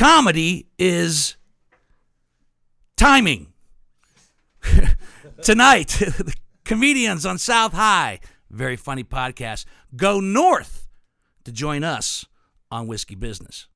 Comedy is timing. Tonight, the comedians on South High, very funny podcast, go north to join us on Whiskey Business.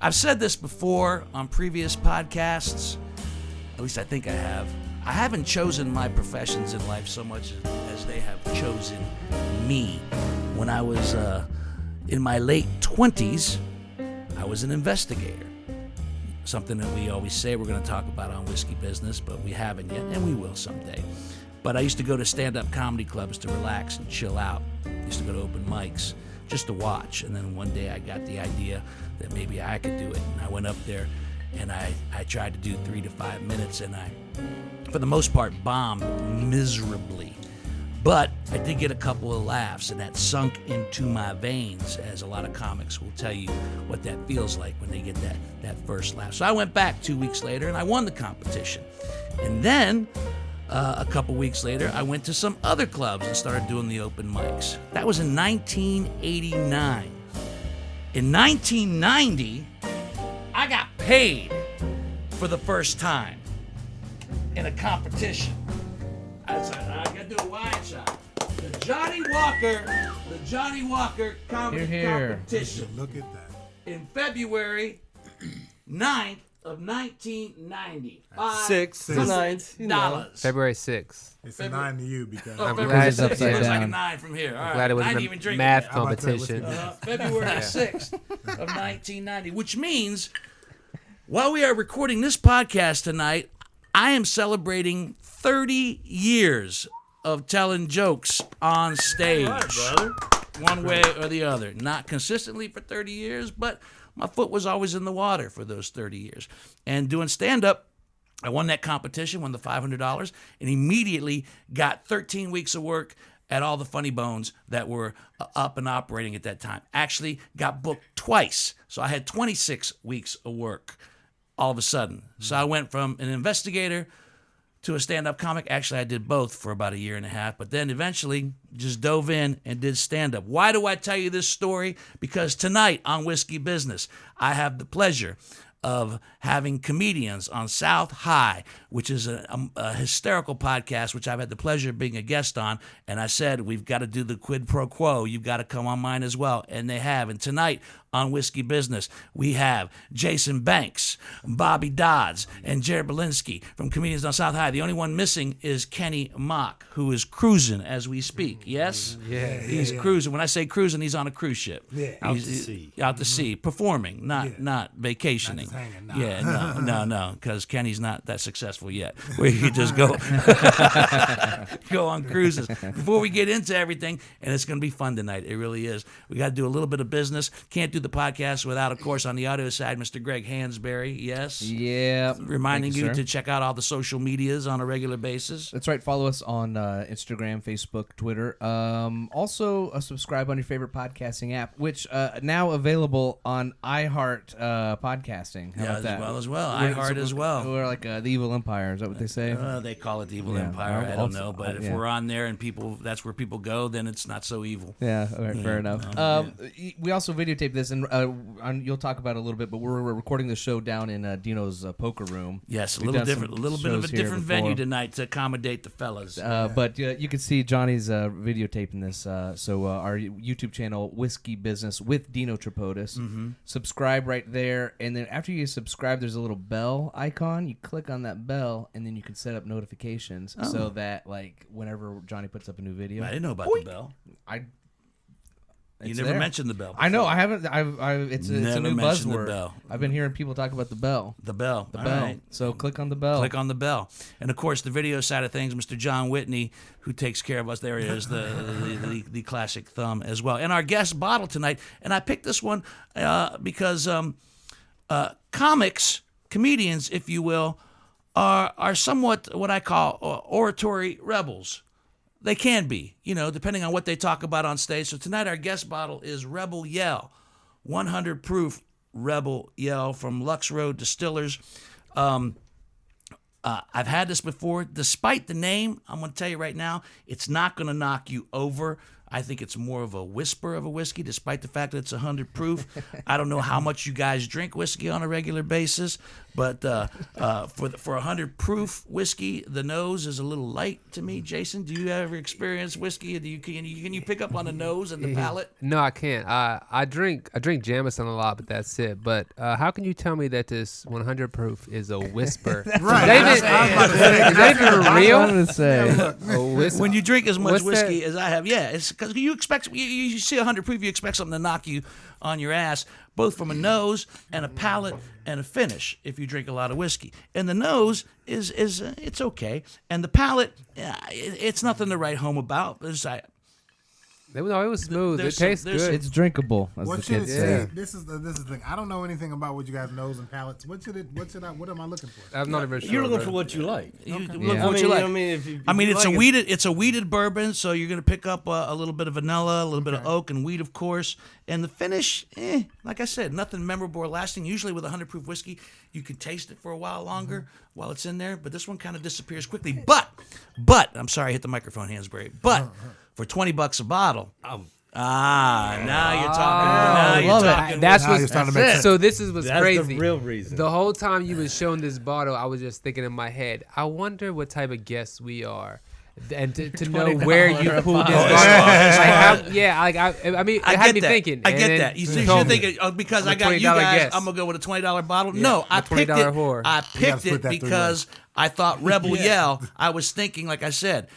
I've said this before on previous podcasts, at least I think I have. I haven't chosen my professions in life so much as they have chosen me. When I was in my late 20s, I was an investigator. Something that we always say we're going to talk about on Whiskey Business, but we haven't yet, and we will someday. But I used to go to stand-up comedy clubs to relax and chill out. I used to go to open mics just to watch. And then one day I got the idea that maybe I could do it. And I went up there and I tried to do 3 to 5 minutes, and I, for the most part, bombed miserably. But I did get a couple of laughs, and that sunk into my veins, as a lot of comics will tell you what that feels like when they get that first laugh. So I went back 2 weeks later, and I won the competition. And then a couple weeks later, I went to some other clubs and started doing the open mics. That was in 1989. In 1990, I got paid for the first time in a competition. I said, I got to do a wine shot. The Johnny Walker comedy competition. Look at that. In February 9th of 1990. Six to nine. $9. February 6th. It's a 9 to you because I'm February glad it's 6th. upside It was like a down. 9 from here. All right. Glad it I wasn't didn't even a drink math it. competition. February 6th of 1990, which means while we are recording this podcast tonight, I am celebrating 30 years of telling jokes on stage. All right, brother. One way or the other. Not consistently for 30 years, but my foot was always in the water for those 30 years. And doing stand-up, I won that competition, won the $500, and immediately got 13 weeks of work at all the Funny Bones that were up and operating at that time. Actually got booked twice, so I had 26 weeks of work all of a sudden. So I went from an investigator to a stand-up comic. Actually, I did both for about a year and a half, but then eventually just dove in and did stand-up. Why do I tell you this story? Because tonight on Whiskey Business, I have the pleasure of having comedians on South High, which is a hysterical podcast, which I've had the pleasure of being a guest on. And I said, we've got to do the quid pro quo. You've got to come on mine as well. And they have. And tonight on Whiskey Business, we have Jason Banks, Bobby Dodds, and Jared Blinsky from Comedians on South High. The only one missing is Kenny Mock, who is cruising as we speak. Yes? Yeah. He's cruising. When I say cruising, he's on a cruise ship. Yeah. Out to sea. Out to sea, performing, not vacationing. Not just hanging, nah. Yeah, no, because Kenny's not that successful yet. Where you could just go on cruises. Before we get into everything, and it's going to be fun tonight. It really is. We got to do a little bit of business. Can't do the podcast without, of course, on the audio side, Mr. Greg Hansberry. Yes. Yeah. Reminding Thank you sir. to check out all the social medias on a regular basis. That's right. Follow us on Instagram, Facebook, Twitter. Also, subscribe on your favorite podcasting app, which now available on iHeart podcasting. How about that? As well. iHeart as well. We're like the Evil Empire. Is that what they say? They call it the Evil Yeah. Empire. I don't Also- know, but if yeah. we're on there and that's where people go, then it's not so evil. Yeah, all right, fair enough. no, We also videotape this, and you'll talk about it a little bit, but we're recording the show down in Dino's poker room. Yes, a We've little done different, a some little bit of a shows here different before. venue tonight to accommodate the fellas. But you can see Johnny's videotaping this. So our YouTube channel, Whiskey Business with Dino Tripodis. Mm-hmm. Subscribe right there, and then after you subscribe, there's a little bell icon. You click on that bell, and then you can set up notifications so that like whenever Johnny puts up a new video, I didn't know about Boink. the bell. You it's never there. mentioned the bell. I know. before. I haven't. It's a Never new mentioned the buzzword. bell. I've been hearing people talk about the bell. The bell. The All bell. right. So click on the bell. Click on the bell. And of course, the video side of things, Mr. John Whitney, who takes care of us. There he is, the classic thumb as well. And our guest bottle tonight. And I picked this one because comics, comedians, if you will, are somewhat what I call oratory rebels. They can be, depending on what they talk about on stage. So tonight our guest bottle is Rebel Yell, 100 proof Rebel Yell from Lux Road Distillers. I've had this before. Despite the name, I'm going to tell you right now, it's not going to knock you over. I think it's more of a whisper of a whiskey, despite the fact that it's 100 proof. I don't know how much you guys drink whiskey on a regular basis, but for 100 proof whiskey, the nose is a little light to me. Jason, do you ever experience whiskey? Can you pick up on the nose and the palate? No, I can't. I drink Jameson a lot, but that's it. But how can you tell me that this 100 proof is a whisper? Right. Is that even real? I was gonna say. When you drink as much What's whiskey that? as I have, yeah, it's because you expect you see 100 proof, you expect something to knock you on your ass, both from a nose and a palate and a finish. If you drink a lot of whiskey, and the nose is it's okay, and the palate, it's nothing to write home about. It was smooth. It There's tastes some- good. It's drinkable, as What the should it kids say? say. This is the thing. I don't know anything about what you guys nose and palates. What am I looking for? I'm not even sure. You're looking bro. for what you like. You Okay. look Yeah. what you like. I mean, It's a weeded bourbon, so you're gonna pick up a little bit of vanilla, a little bit of oak and wheat, of course, and the finish, like I said, nothing memorable or lasting. Usually with 100 proof whiskey, you can taste it for a while longer while it's in there, but this one kind of disappears quickly. But I'm sorry, I hit the microphone, Hansberry. But for $20 a bottle. Now you're talking. Now you're love it. talking. That's Now what's you're starting to make sense. So this is what's that's crazy. the real reason. The whole time you was showing this bottle, I was just thinking in my head, I wonder what type of guests we are. And to know where you pulled this bottle. I mean, it I had get me that. thinking. I and get then that. You you think told you're me. thinking because I'm I a got you $20 guys, guest. I'm gonna go with a $20 bottle. Yeah, No, I'm a I picked $20 it. whore. I picked split it that three because I thought Rebel Yell. I was thinking, like I said,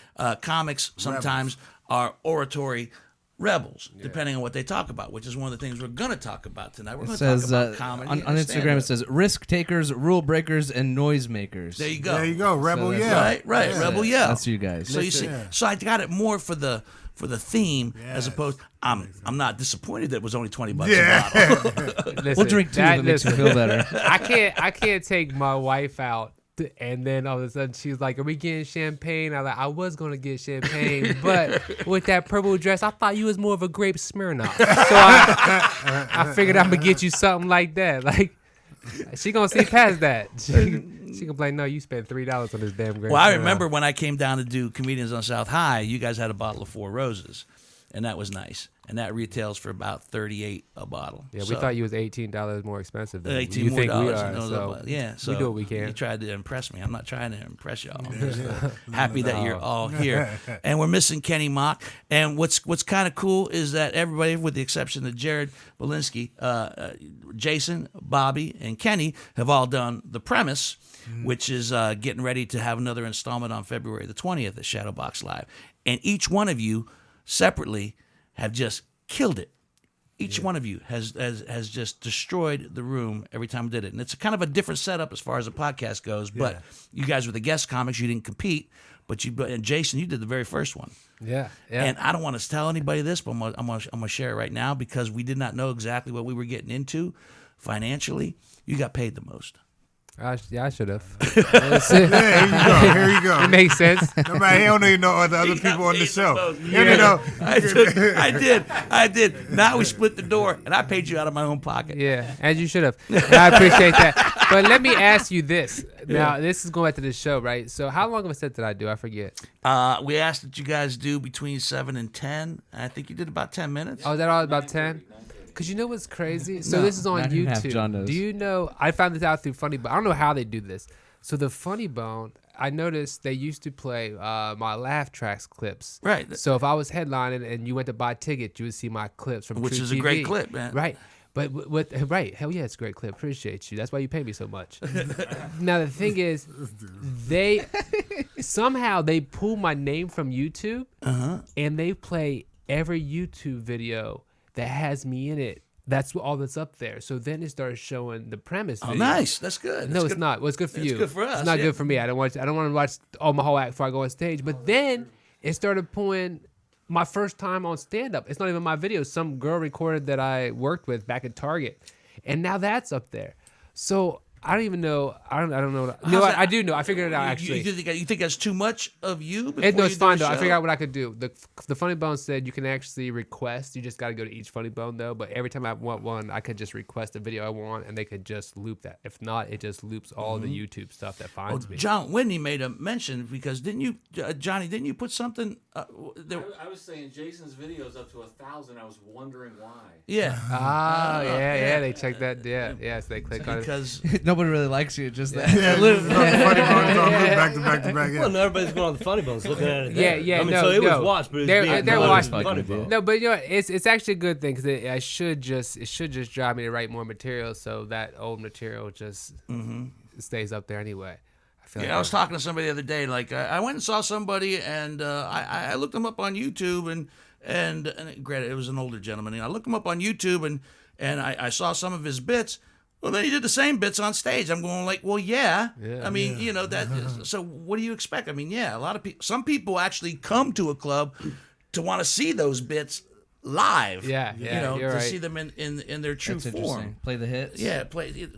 comics sometimes are oratory rebels, depending on what they talk about, which is one of the things we're going to talk about tonight. We're It going to talk says about comedy. on and Instagram. stand-up. It says risk takers, rule breakers, and noise makers. There you go. There you go, Rebel. that's Yeah. Right. Yeah. Rebel Yell. That's you guys. So you see, so I got it more for the theme as Yes. opposed. I'm not disappointed that it was only $20 Yeah. a bottle. Listen, We'll drink two if it makes you feel better. I can't take my wife out. And then all of a sudden she was like, "Are we getting champagne?" I was like, "I was gonna get champagne, but with that purple dress, I thought you was more of a grape Smirnoff." So I figured I'm gonna get you something like that. Like she gonna see past that. She gonna be like, "No, you spent $3 on this damn grape." Well, I Smirnoff." remember when I came down to do Comedians on South High, you guys had a bottle of Four Roses, and that was nice. And that retails for about $38 a bottle. Yeah, we So, thought you was $18 more expensive than $18 you more think we dollars. are. So Yeah, so we do what we can. You tried to impress me. I'm not trying to impress y'all. I'm just happy that you're all here. And we're missing Kenny Mock. And what's kind of cool is that everybody, with the exception of Jared Blinsky, Jason, Bobby, and Kenny, have all done The Premise, which is getting ready to have another installment on February the 20th at Shadowbox Live. And each one of you separately have just killed it. Each one of you has just destroyed the room every time we did it. And it's kind of a different setup as far as the podcast goes. But you guys were the guest comics. You didn't compete. And Jason, you did the very first one. Yeah. And I don't want to tell anybody this, but I'm gonna share it right now because we did not know exactly what we were getting into financially. You got paid the most. I should have. Here you go. It makes sense. Nobody, he don't even know the other people on the show. Yeah. You know. I did. Now we split the door, and I paid you out of my own pocket. Yeah, as you should have. I appreciate that. But let me ask you this. Now, this is going back to the show, right? So how long of a set did I do? I forget. We asked that you guys do between 7 and 10. I think you did about 10 minutes. Oh, is that all about 10? Because you know what's crazy? So No, this is on 9.5, YouTube. John knows. Do you know? I found this out through Funny Bone. I don't know how they do this. So the Funny Bone, I noticed they used to play my laugh tracks clips. Right. So if I was headlining and you went to buy tickets, you would see my clips from Which True is a TV. great clip, man. Right. But right, hell yeah, it's a great clip. Appreciate you. That's why you pay me so much. Now the thing is, they somehow they pull my name from YouTube, and they play every YouTube video that has me in it. That's all that's up there. So then it starts showing the premise. Oh, video. nice. That's good. No, That's it's good. not. Well, it's good for It's you. good for us, It's not yeah. good for me. I don't want to watch all my whole act before I go on stage. But then it started pulling my first time on stand up. It's not even my video. Some girl recorded that I worked with back at Target, and now that's up there. So I don't even know. I don't know. How's No, that? I do know. I figured it out actually. You think that's too much of you? No, before it's you do fine a though. I show? figured out what I could do. The Funny Bone said you can actually request. You just got to go to each Funny Bone though. But every time I want one, I could just request the video I want, and they could just loop that. If not, it just loops all the YouTube stuff that finds me. John Whitney made a mention because didn't you, Johnny? Didn't you put something? I was saying Jason's video is up to 1,000. I was wondering why. Yeah. Yeah. They check that. Yeah. So they click on it. Because Nobody really likes you. Just that. Yeah, funny bones on loop back to back to back. Yeah. Well, no, everybody's going on the Funny Bones looking at it. Yeah, there. I mean, no, so it no. was watched, but it was They're being watched. watched. Funny Bone. No, but it's actually a good thing because it should just drive me to write more material, so that old material just stays up there anyway. I feel I was talking to somebody the other day. Like I went and saw somebody, and I looked them up on YouTube, and granted it was an older gentleman. And I looked him up on YouTube, and I saw some of his bits. Well, then he did the same bits on stage. I'm going like, well, yeah. I mean, that. So what do you expect? I mean, yeah, a lot of people. Some people actually come to a club to want to see those bits live. Yeah, you're to right. see them in their true That's form. interesting. Play the hits. Yeah,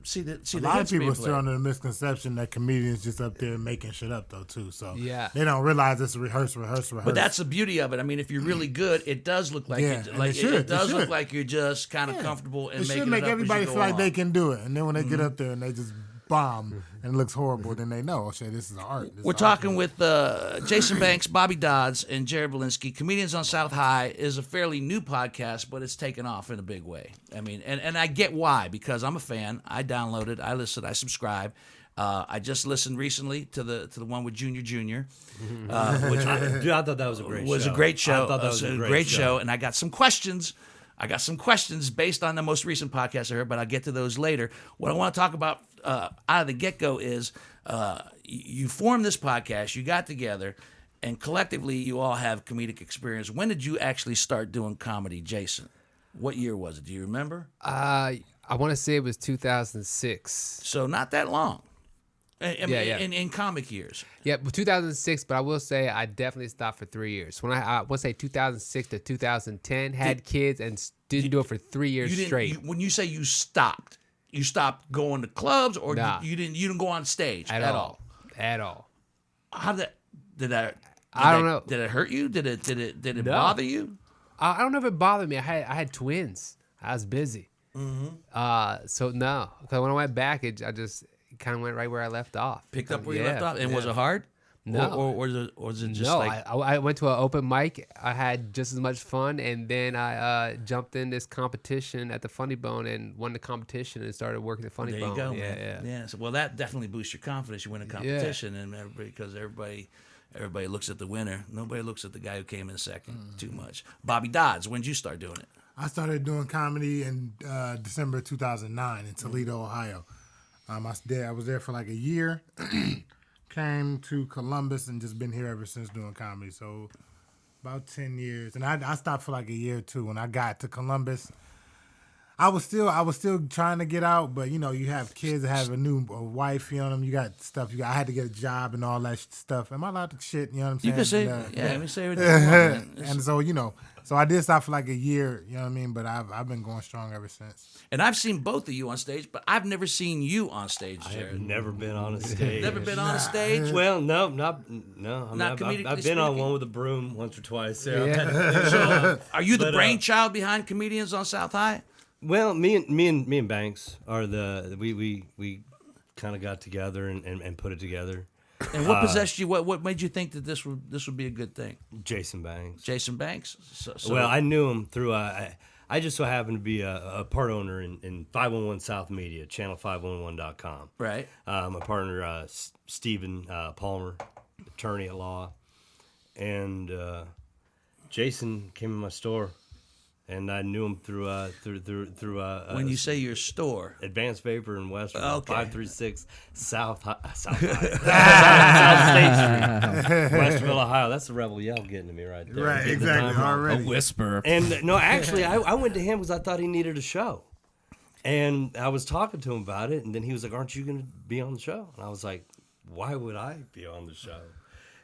see the A lot of hits people being are still played. under the misconception that comedians just up there making shit up though too. So Yeah. they don't realize it's rehearse. But that's the beauty of it. I mean, if you're really good, it does look like Yeah, it, and like it should, it does it look should. like you're just kind of comfortable and it making should make it up everybody as you feel go like they along. can do it, and then when they get up there and they just bomb and it looks horrible, then they know, oh shit, this is art. This We're is talking art. with Jason Banks, Bobby Dodds, and Jared Blinsky. Comedians on South High is a fairly new podcast, but it's taken off in a big way. I mean, and I get why, because I'm a fan. I downloaded, I listened, I subscribe. I just listened recently to the one with Junior, which Dude, I thought that was a great show. was a great show. I thought that was a great show, and I got some questions. Based on the most recent podcast I heard, but I'll get to those later. What I want to talk about out of the get-go is you formed this podcast, you got together, and collectively you all have comedic experience. When did you actually start doing comedy, Jason? What year was it? Do you remember? I want to say it was 2006. So not that long. I mean, Yeah. In comic years. Yeah, 2006. But I will say I definitely stopped for 3 years. When I want to say 2006 to 2010, had kids and didn't do it for 3 years You didn't, straight. when you say you stopped going to clubs, or Nah. you didn't go on stage At all. At all. How did that? I don't know. Did it hurt you? Did it No. bother you? I don't know if it bothered me. I had twins. I was busy. So no, because when I went back, I just kind of went right where I left off. Picked up where you Yeah, left off, and was yeah. it hard? No. or was it just No, like I went to an open mic. I had just as much fun, and then I jumped in this competition at the Funny Bone and won the competition and started working at Funny there Bone. you go, Yeah, man. yeah. So, well, that definitely boosts your confidence. You win a competition, and everybody looks at the winner. Nobody looks at the guy who came in second too much. Bobby Dodds, when did you start doing it? I started doing comedy in December 2009 in Toledo, Ohio. I was there for like a year. Came to Columbus and just been here ever since doing comedy. So about 10 years. And I stopped for like a year too. When I got to Columbus, I was still trying to get out, but you know, you have kids, have a wife, you know, you got stuff. I had to get a job and all that stuff. Am I allowed to shit? You know what I'm saying? You can say, And, let me say everything. you want, man. and so, you know, so I did stop for like a year, you know what I mean? But I've been going strong ever since. And I've seen both of you on stage, but I've never seen you on stage, I've Jared. never been on a stage. Never been on a stage? Well, no. I mean, Not comedically I've been on speaking? one with a broom once or twice. So, are you the But, brainchild behind Comedians on South High? Well, me and Banks are we kind of got together and put it together. And what possessed you? What made you think that this would be a good thing? Jason Banks. Jason Banks? Well, I knew him through. I just so happened to be a part owner in 511 South Media, channel511.com. Right. My partner, Stephen Palmer, attorney at law, and Jason came in my store, and I knew him through When you say your store, Advanced Vapor in Westville, Okay. 536 South State Street, Westville, Ohio. That's the rebel yell getting to me right there. Right, Getting the exactly. time wrong. Already. Whisper. And no, actually, I went to him because I thought he needed a show. And I was talking to him about it, and then he was like, "Aren't you going to be on the show?" And I was like, "Why would I be on the show?"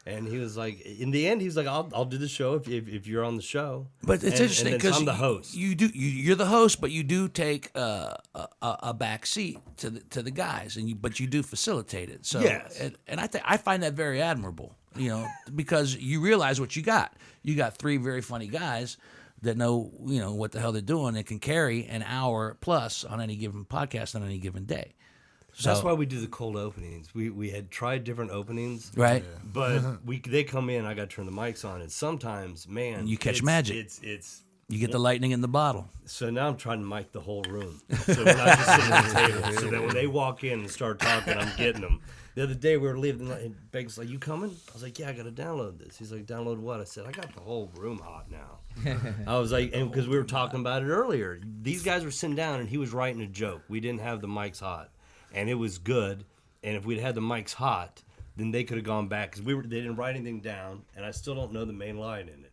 And he was like, in the end, he was like, I'll do the show if you're on the show. But it's interesting because I'm the host. You're the host, but you do take a back seat to the guys, but you do facilitate it. So Yes. and I find that very admirable. Because you realize what you got. You got 3 very funny guys that know what the hell they're doing and can carry an hour plus on any given podcast on any given day. So That's why we do the cold openings. We had tried different openings, right. but they come in. I got to turn the mics on, and sometimes, man, You catch magic. It's You get the lightning in the bottle. so now I'm trying to mic the whole room. So we're not just sitting at the table. So that when they walk in and start talking, I'm getting them. The other day we were leaving, and Begg's like, "You coming?" I was like, "Yeah, I got to download this." He's like, "Download what?" I said, "I got the whole room hot now." I was like, and because we were talking about it earlier, these guys were sitting down, and he was writing a joke. We didn't have the mics hot, and it was good. And if we'd had the mics hot, then they could have gone back because they didn't write anything down, and I still don't know the main line in it,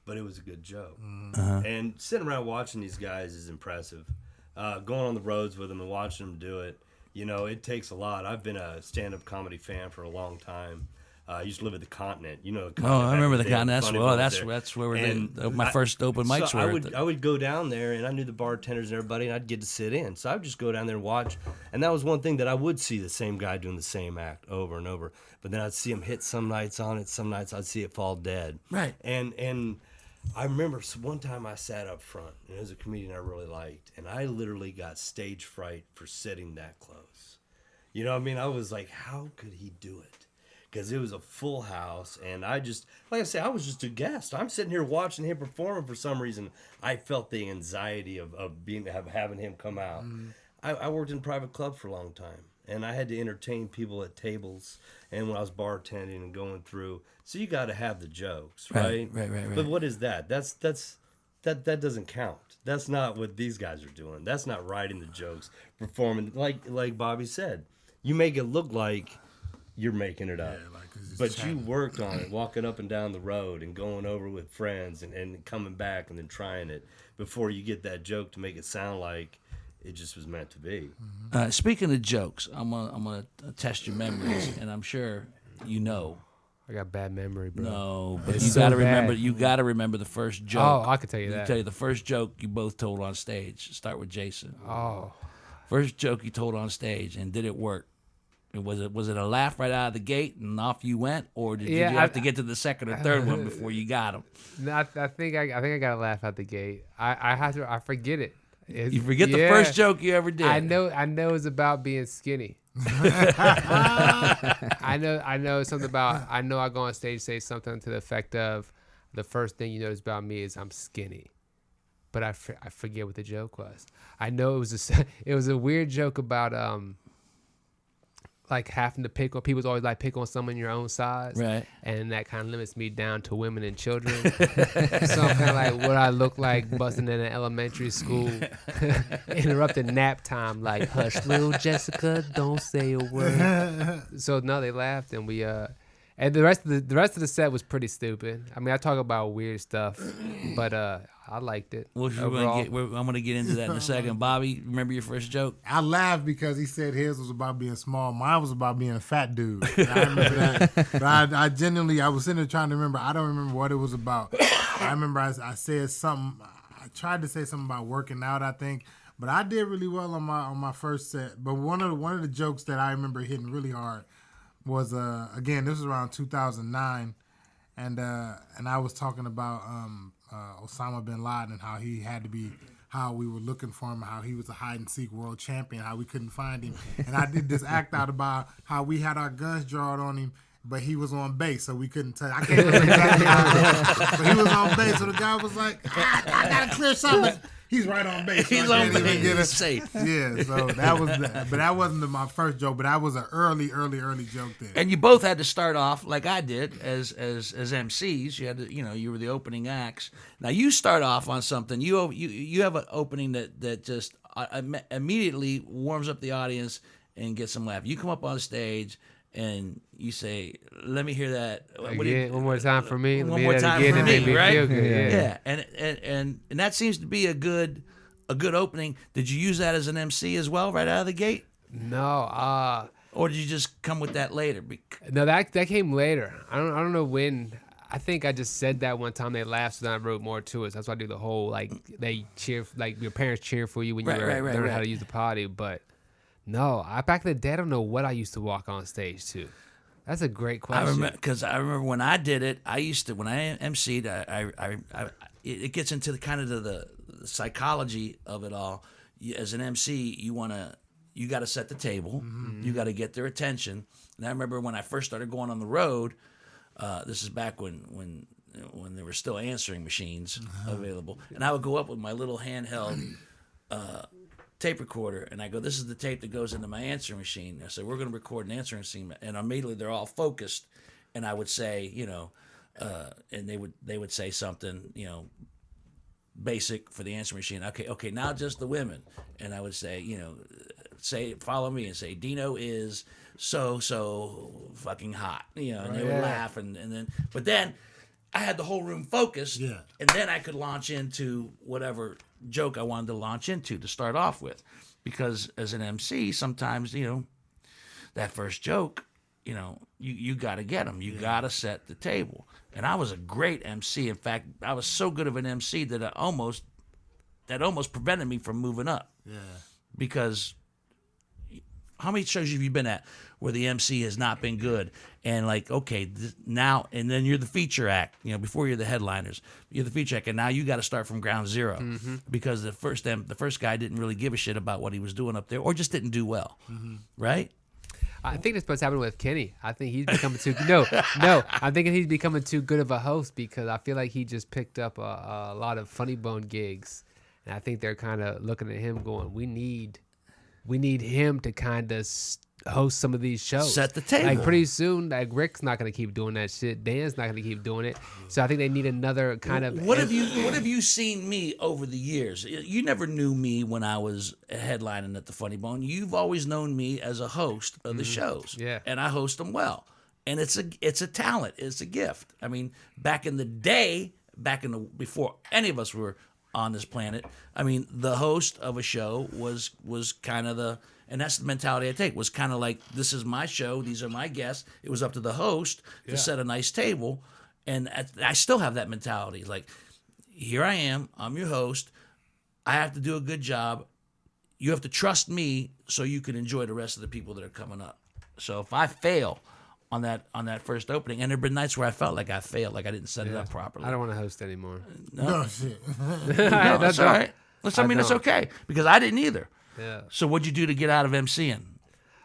but it was a good joke. And sitting around watching these guys is impressive. Going on the roads with them and watching them do it. It takes a lot. I've been a stand-up comedy fan for a long time. I used to live at the Continent. The Continent. I remember the Continent. Funny That's where And my first open mics so were. I would go down there, and I knew the bartenders and everybody, and I'd get to sit in. So I would just go down there and watch. And that was one thing that I would see the same guy doing the same act over and over. But then I'd see him hit some nights on it. Some nights I'd see it fall dead. Right. And I remember one time I sat up front, and it was a comedian I really liked, and I literally got stage fright for sitting that close. You know what I mean? I was like, how could he do it? Because it was a full house, and I just, like I said, I was just a guest. I'm sitting here watching him perform, and for some reason, I felt the anxiety of having him come out. I worked in a private club for a long time, and I had to entertain people at tables, and when I was bartending and going through, so you got to have the jokes, right? Right. But what is that? That doesn't count. That's not what these guys are doing. That's not writing the jokes, performing like Bobby said. You make it look like you're making it up. But you worked on it, walking up and down the road and going over with friends and coming back and then trying it before you get that joke to make it sound like it just was meant to be. Speaking of jokes, I'm gonna test your memories, and I'm sure you know. I got bad memory, bro. No, but It's you so gotta bad. remember. You gotta remember the first joke. Oh, I can tell you that. Tell you the first joke you both told on stage. Start with Jason. Oh, First joke you told on stage, and did it work? Was it a laugh right out of the gate and off you went, or did you have to get to the second or third one before you got them? no, I think I got to laugh at the gate. I forget it. You forget the first joke you ever did. I know it's about being skinny. I know something about. I know I go on stage say something to the effect of, the first thing you notice about me is I'm skinny, but I forget what the joke was. I know it was a weird joke about like having to pick on people's always like pick on someone your own size, Right. And that kind of limits me down to women and children. So I'm kind of like what I look like busting in an elementary school, interrupting nap time, like hush, little Jessica, don't say a word. So no, they laughed, and we and the rest of the set was pretty stupid. I mean, I talk about weird stuff, but I liked it. Well, I'm going to get into that in a second. Bobby, remember your first joke? I laughed because he said his was about being small. Mine was about being a fat dude. And I remember that. But I genuinely, I was sitting there trying to remember. I don't remember what it was about. I remember I said something. I tried to say something about working out, I think. But I did really well on my first set. But one of the jokes that I remember hitting really hard was, again, this was around 2009. And I was talking about Osama bin Laden and how he had to be, how we were looking for him, how he was a hide and seek world champion, how we couldn't find him. And I did this act out about how we had our guns drawn on him, but he was on base, so we couldn't tell. I can't remember exactly how, but he was on base. So the guy was like, I gotta clear something. He's right on base. So He's I on can't even base. get it. Safe. Yeah, so that was, but that wasn't my first joke, but that was an early joke there. And you both had to start off like I did as MCs. You had to, you were the opening acts. Now you start off on something. You have an opening that just immediately warms up the audience and gets them laugh. You come up on stage and you say, "Let me hear that Again, one more time for me. One more time for me, right? Feel good. Yeah. And that seems to be a good opening. Did you use that as an MC as well, right out of the gate? No, or did you just come with that later? No, that came later. I don't know when. I think I just said that one time. They laughed, so then I wrote more to it. That's why I do the whole like they cheer, like your parents cheer for you when you learn how to use the potty. But no, back in the day, I don't know what I used to walk on stage to. That's a great question. I remember when I did it. I used to when I emceed. It gets into the psychology of it all. As an MC, you got to set the table. Mm-hmm. You got to get their attention. And I remember when I first started going on the road. This is back when there were still answering machines available, and I would go up with my little handheld tape recorder, and I go, "This is the tape that goes into my answering machine." I said, "We're going to record an answering machine," and immediately they're all focused, and I would say, and they would say something, basic for the answering machine. Okay, now just the women, and I would say, follow me and say, Dino is so fucking hot, and they would laugh, and then, but then I had the whole room focused, and then I could launch into whatever joke I wanted to launch into to start off with, because as an MC, sometimes, that first joke, you got to get them. You got to set the table. And I was a great MC. In fact, I was so good of an MC that almost prevented me from moving up. Yeah. Because how many shows have you been at where the MC has not been good? And like, okay, now, and then you're the feature act, before you're the headliners, you're the feature act, and now you got to start from ground zero, because the first guy didn't really give a shit about what he was doing up there, or just didn't do well, right? I think that's what's happening with Kenny. I think he's becoming too no. I'm thinking he's becoming too good of a host, because I feel like he just picked up a lot of funny bone gigs, and I think they're kind of looking at him going, we need him to kind of host some of these shows. Set the table. Like pretty soon, like Rick's not going to keep doing that shit. Dan's not going to keep doing it. So I think they need another kind of. What have you seen me over the years? You never knew me when I was headlining at the Funny Bone. You've always known me as a host of the shows. Yeah. And I host them well. And it's a talent. It's a gift. I mean, back in the day, before any of us were on this planet, I mean, the host of a show was kind of and that's the mentality I take, was kind of like, this is my show, these are my guests. It was up to the host to set a nice table, and I still have that mentality. Like, here I am, I'm your host, I have to do a good job. You have to trust me so you can enjoy the rest of the people that are coming up. So if I fail on that first opening, and there have been nights where I felt like I failed, like I didn't set it up properly. I don't want to host anymore. No shit. No, that's all right. I mean, it's okay, because I didn't either. Yeah. So what'd you do to get out of MCing?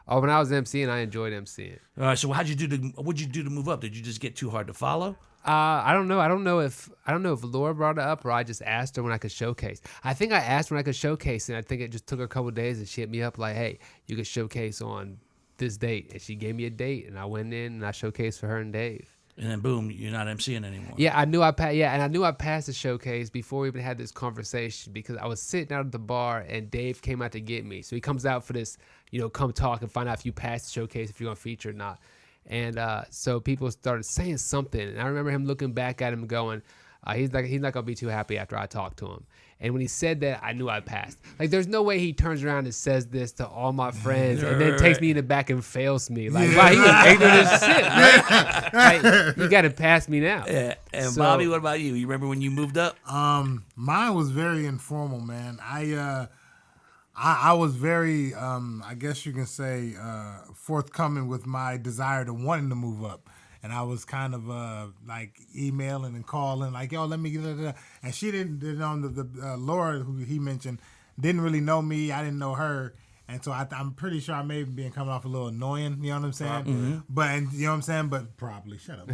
Oh, when I was MCing, I enjoyed MCing. All right. So what'd you do to move up? Did you just get too hard to follow? I don't know. I don't know if Laura brought it up, or I just asked her when I could showcase. I think I asked when I could showcase, and I think it just took her a couple of days, and she hit me up like, "Hey, you could showcase on this date," and she gave me a date, and I went in and I showcased for her and Dave. And then boom, you're not MCing anymore. Yeah, I knew I passed the showcase before we even had this conversation, because I was sitting out at the bar and Dave came out to get me. So he comes out for this, come talk and find out if you passed the showcase, if you're gonna feature or not. And so people started saying something, and I remember him looking back at him going, he's not gonna be too happy after I talk to him. And when he said that, I knew I passed. Like, there's no way he turns around and says this to all my friends and then takes me in the back and fails me. Like, wow, he was ignorant as shit, right? Like, you got to pass me now. Yeah. And so, Bobby, what about you? You remember when you moved up? Mine was very informal, man. I was very, I guess you can say, forthcoming with my desire to wanting to move up. And I was kind of like emailing and calling, like, yo, let me get it. And she didn't Laura, who he mentioned, didn't really know me. I didn't know her. And so I'm pretty sure I may have been coming off a little annoying, you know what I'm saying? Mm-hmm. But probably, shut up.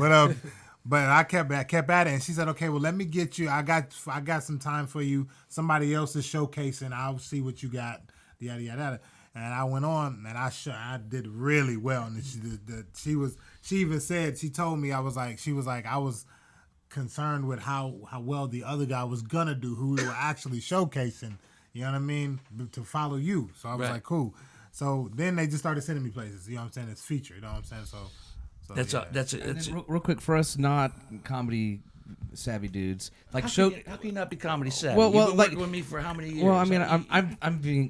But I kept at it, and she said, okay, well, let me get you. I got some time for you. Somebody else is showcasing. I'll see what you got, yada, yada, yada. And I went on, and I did really well. And she even said, she told me, I was concerned with how well the other guy was gonna do, who we were actually showcasing. You know what I mean? To follow you. So I was like, cool. So then they just started sending me places. You know what I'm saying? It's featured. You know what I'm saying? So that's real quick, for us not comedy savvy dudes. Like How can you not be comedy savvy? Well, You've been like- working with me for how many years? Well, I mean,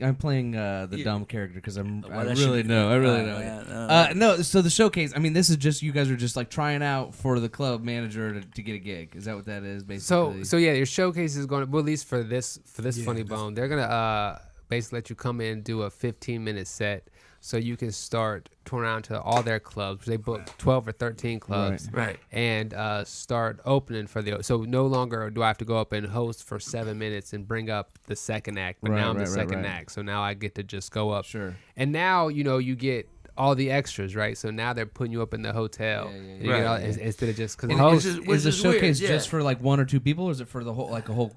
I'm playing the dumb character because I really know. No, so the showcase. I mean, this is just you guys are just like trying out for the club manager to get a gig. Is that what that is basically? So yeah, your showcase is going to, well, at least for this Funny Bone, they're gonna basically let you come in and do a 15-minute set, so you can start touring around to all their clubs. They book 12 or 13 clubs, Right. And start opening for the. So no longer do I have to go up and host for 7 minutes and bring up the second act, but now I'm the second act. So now I get to just go up. Sure. And now you get all the extras, right? So now they're putting you up in the hotel, Yeah. You get all, Right. Instead of just because And the host. Is the showcase weird, yeah. just for like one or two people, or is it for the whole a whole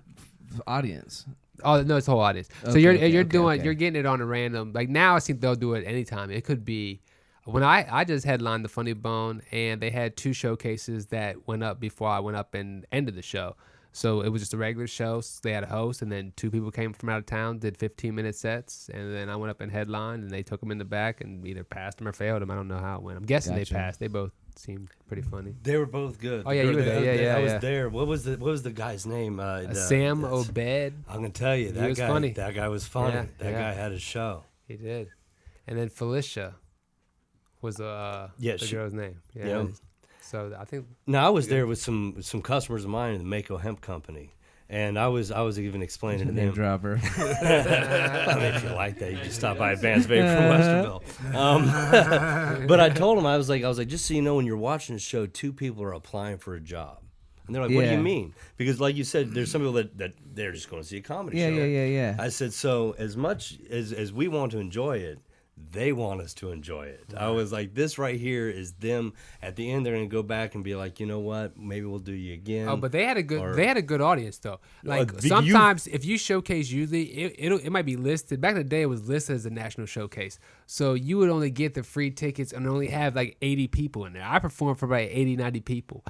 audience? Oh no, it's the whole audience. So Okay, you're okay, you're getting it on a random. Like now, I think they'll do it anytime. It could be when I just headlined the Funny Bone, and they had 2 showcases that went up before I went up and ended the show. So it was just a regular show. So they had a host, and then 2 people came from out of town, did 15-minute sets, and then I went up and headlined, and they took them in the back and either passed them or failed them. I don't know how it went. I'm guessing Gotcha. they passed. They both seemed pretty funny. They were both good. Oh, yeah, you were there. Yeah, I yeah. was there. What was the guy's name? Sam Obed. I'm gonna tell you that was guy. funny. That guy was funny. Yeah, that yeah. guy had a show. He did. And then Felicia was the girl's name. Yeah. Yeah. So I think No, I was there with some customers of mine in the Mako Hemp Company, and I was even explaining to Name them. dropper. I mean, if you like that, you just stop by Advanced Vape from Westerville. But I told them I was like, just so you know, when you're watching the show, 2 people are applying for a job, and they're like, "What do Yeah. you mean?" Because, like you said, there's some people that they're just going to see a comedy show. Yeah. I said, so as much as we want to enjoy it, they want us to enjoy it. I was like, this right here is them. At the end, they're going to go back and be like, you know what? Maybe we'll do you again. Oh, but they had a good audience though. Like you- sometimes if you showcase, usually it might be listed. Back in the day, it was listed as a national showcase, so you would only get the free tickets and only have like 80 people in there. I performed for about 80, 90 people.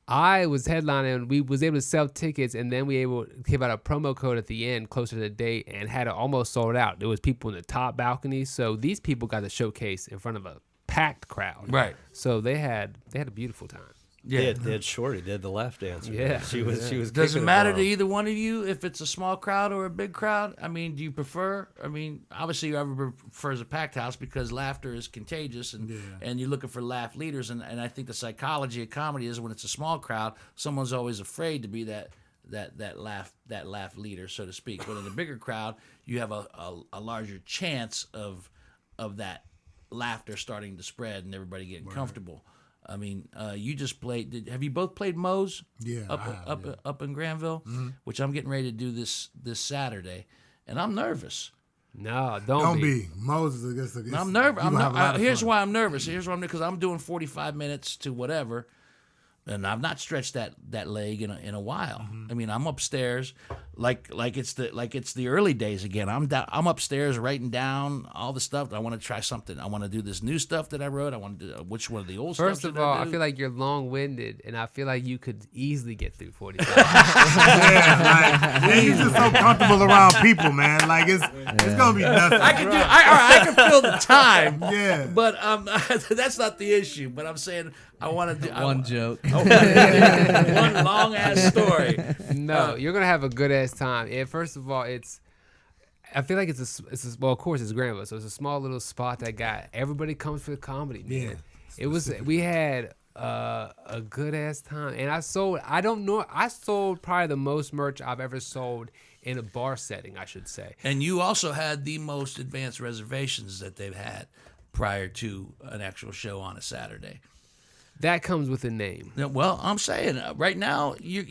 I was headlining, and we was able to sell tickets, and then we able to give out a promo code at the end, closer to the date, and had it almost sold out. There was people in the top balcony, so these people got to showcase in front of a packed crowd. Right. So they had a beautiful time. Yeah. They had Shorty. They had the left dancer. Yeah. She was. Does kicking it matter for to 'em. either one of you if it's a small crowd or a big crowd? I mean, do you prefer? I mean, obviously, whoever prefers a packed house because laughter is contagious, and you're looking for laugh leaders. And I think the psychology of comedy is when it's a small crowd, someone's always afraid to be that laugh leader, so to speak. But in a bigger crowd, you have a larger chance of that laughter starting to spread and everybody getting comfortable. I mean, you just played. Have you both played Moe's? Yeah, up in Granville, which I'm getting ready to do this Saturday, and I'm nervous. No, Don't be. Moses. I'm nervous. Here's why I'm nervous. Because I'm doing 45 minutes to whatever, and I've not stretched that leg in a while. I mean, I'm upstairs, like it's the early days again. I'm upstairs writing down all the stuff. I want to try something. I want to do this new stuff that I wrote. I want to do which one of the old First stuff. of all, I feel like you're long-winded, and I feel like you could easily get through 45. Yeah, you're just so comfortable around people, man. Like it's gonna be nothing. I can fill the time. Yeah. But that's not the issue. But I'm saying I want to do One joke. one long ass story. No, you're gonna have a good ass time. And first of all, I feel like well, of course it's Granville, so it's a small little spot that got everybody comes for the comedy, man. We had a good ass time, and I sold probably the most merch I've ever sold in a bar setting, I should say. And you also had the most advanced reservations that they've had prior to an actual show on a Saturday. That comes with a name. No, well, I'm saying right now you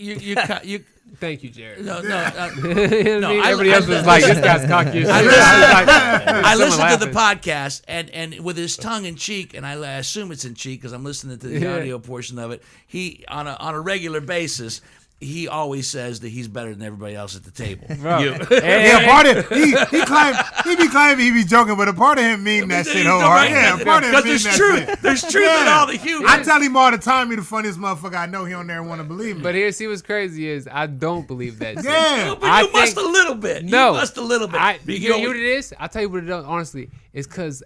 Thank you, Jared. no. Everybody else was like, "This guy's cocky." I listened to the podcast and with his tongue in cheek, and I assume it's in cheek because I'm listening to the audio portion of it. He on a regular basis. He always says that he's better than everybody else at the table. Yeah, part of he be claiming he be joking, but a part of him mean that shit wholeheartedly. Yeah, a part of him mean there's that truth. shit. There's truth in all the humor. I tell him all the time, he the funniest motherfucker I know. He don't never want to believe me. But see what's crazy is I don't believe that shit. Yeah. But you must a little bit. No, You must a little bit. You know what it is? I'll tell you what it is, honestly. It's because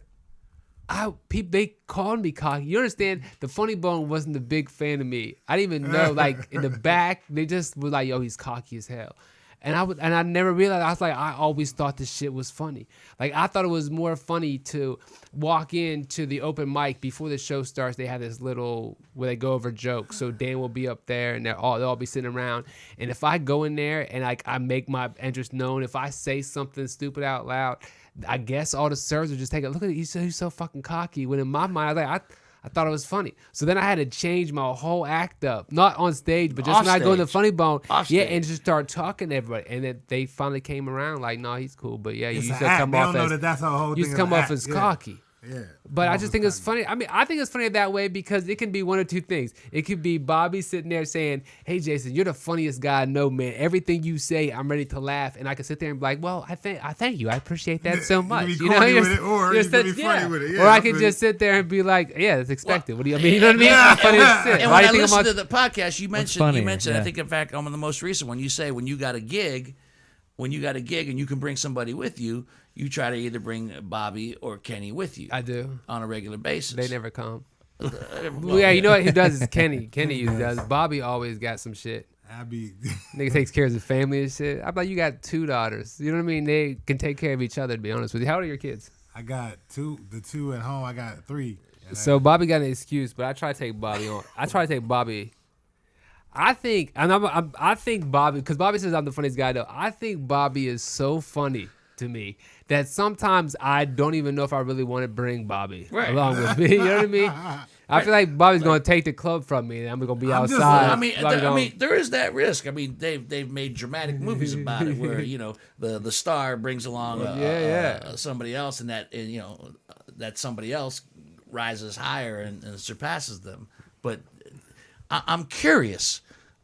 they called me cocky. You understand? The Funny Bone wasn't a big fan of me. I didn't even know. Like in the back, they just were like, "Yo, he's cocky as hell." And I never realized. I was like, I always thought this shit was funny. Like I thought it was more funny to walk into the open mic before the show starts. They have this little where they go over jokes. So Dan will be up there, and they'll all be sitting around. And if I go in there and like I make my interest known, if I say something stupid out loud, I guess all the servers would just take a look at it. He's so fucking cocky. When in my mind, I thought it was funny. So then I had to change my whole act up. Not on stage, but just when I go in the Funny Bone. And just start talking to everybody. And then they finally came around like, no, he's cool. But yeah, you used to come off as cocky. Yeah. But I just think it's funny. I mean, I think it's funny that way because it can be one of two things. It could be Bobby sitting there saying, "Hey, Jason, you're the funniest guy I know, man. Everything you say, I'm ready to laugh." And I can sit there and be like, "Well, I thank you. I appreciate that so much." You know, you're funny with it. Yeah, or I can just sit there and be like, "Yeah, it's expected." What do you mean? You know what I mean? I'm funny as shit. And when I listened to the podcast, you mentioned. I think in fact on the most recent one, you say when you got a gig and you can bring somebody with you. You try to either bring Bobby or Kenny with you. I do. On a regular basis. They never come. Well, yeah, you know what he does is Kenny. Kenny usually does. Bobby always got some shit. Nigga takes care of his family and shit. I'm like, you got 2 daughters. You know what I mean? They can take care of each other, to be honest with you. How old are your kids? I got 2. The 2 at home. I got 3. So Bobby got an excuse, but I try to take Bobby on. I think Bobby, because Bobby says I'm the funniest guy though. I think Bobby is so funny to me that sometimes I don't even know if I really want to bring Bobby along with me. You know what I mean? I feel like Bobby's going to take the club from me, and I'm going to be outside. I mean, there is that risk. I mean, they've made dramatic movies about it where the star brings along somebody else, and that somebody else rises higher and surpasses them. But I'm curious.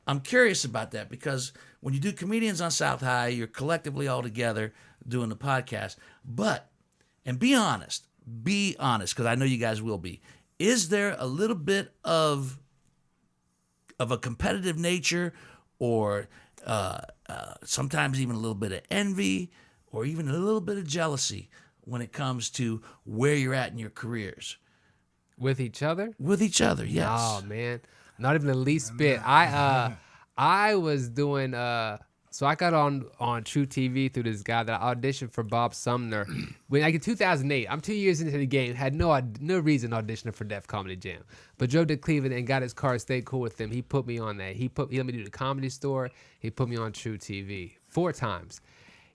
I'm curious about that because when you do Comedians on South High, you're collectively all together doing the podcast. And be honest, because I know you guys will be. Is there a little bit of a competitive nature, or sometimes even a little bit of envy, or even a little bit of jealousy when it comes to where you're at in your careers? With each other? With each other, yes. Oh man, not even the least bit. I was doing. So I got on True TV through this guy that I auditioned for Bob Sumner. When in 2008, I'm 2 years into the game, had no reason auditioning for Def Comedy Jam. But drove to Cleveland and got his card, stayed cool with him. He put me on that. He let me do the Comedy Store. He put me on True TV 4 times.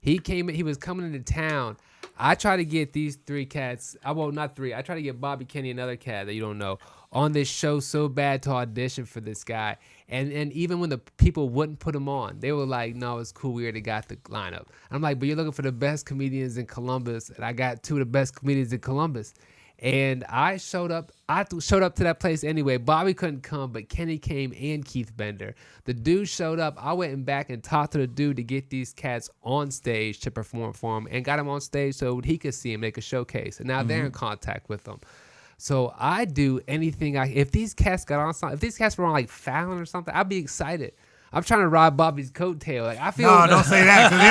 He was coming into town. I tried to get these 3 cats. Not 3. I tried to get Bobby, Kenny, another cat that you don't know, on this show so bad to audition for this guy. And even when the people wouldn't put him on, they were like, "No, it's cool. We already got the lineup." I'm like, "But you're looking for the best comedians in Columbus, and I got 2 of the best comedians in Columbus." And I showed up. Showed up to that place anyway. Bobby couldn't come, but Kenny came and Keith Bender. The dude showed up. I went back and talked to the dude to get these cats on stage to perform for him, and got him on stage so he could see him, they could showcase. And now they're in contact with them. So I do anything if these cats got on something, if these cats were on like Fallon or something, I'd be excited. I'm trying to ride Bobby's coattail. Like I feel. No, don't say that. Because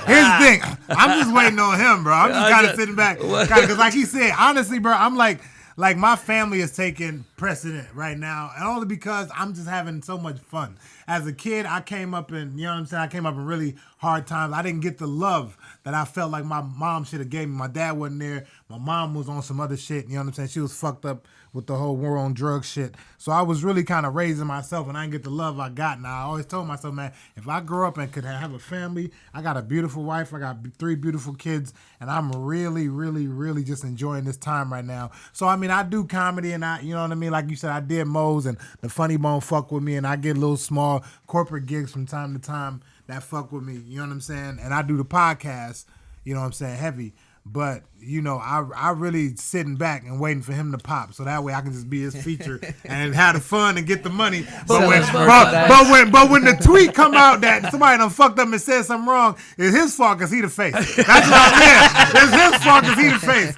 here's the thing. I'm just waiting on him, bro. I'm just kind of sitting back. Because like he said, honestly, bro, I'm like my family is taking precedent right now, and only because I'm just having so much fun. As a kid, I came up in, you know what I'm saying? I came up in really hard times. I didn't get the love that I felt like my mom should have gave me. My dad wasn't there. My mom was on some other shit, you know what I'm saying? She was fucked up with the whole war on drugs shit. So I was really kind of raising myself, and I didn't get the love I got. And I always told myself, man, if I grow up and could have a family, I got a beautiful wife, I got 3 beautiful kids, and I'm really, really, really just enjoying this time right now. So, I mean, I do comedy, and you know what I mean? Like you said, I did Moe's, and the Funny Bone fuck with me, and I get little small corporate gigs from time to time that fuck with me, you know what I'm saying? And I do the podcast, you know what I'm saying, heavy. But, you know, I really sitting back and waiting for him to pop, so that way I can just be his feature and have the fun and get the money. But when the tweet come out that somebody done fucked up and said something wrong, it's his fault because he the face. That's what I meant. It's his fault because he the face.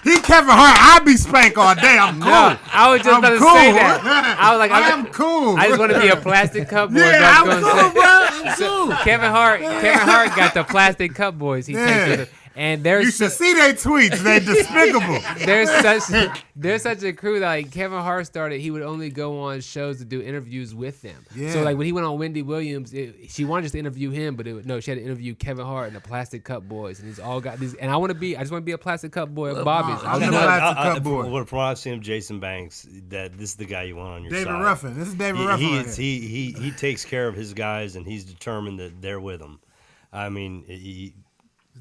He Kevin Hart. I be spank all day. I'm cool. No, I was just about to say that. I was like, I'm cool. I just want to be a plastic cup boy. Yeah, I'm cool, bro. I'm cool. Kevin Hart got the plastic cup boys. He takes it. And You there's should see their tweets. They're despicable. there's such a crew that like Kevin Hart started. He would only go on shows to do interviews with them. Yeah. So like when he went on Wendy Williams, she wanted just to interview him, but she had to interview Kevin Hart and the Plastic Cup Boys, and he's all got these. And I just want to be a Plastic Cup Boy of Bobby's. I'm the Plastic Cup Boy. From what I've seen of Jason Banks, that this is the guy you want on your David side. Ruffin. This is David Ruffin. Right here. He takes care of his guys, and he's determined that they're with him. I mean,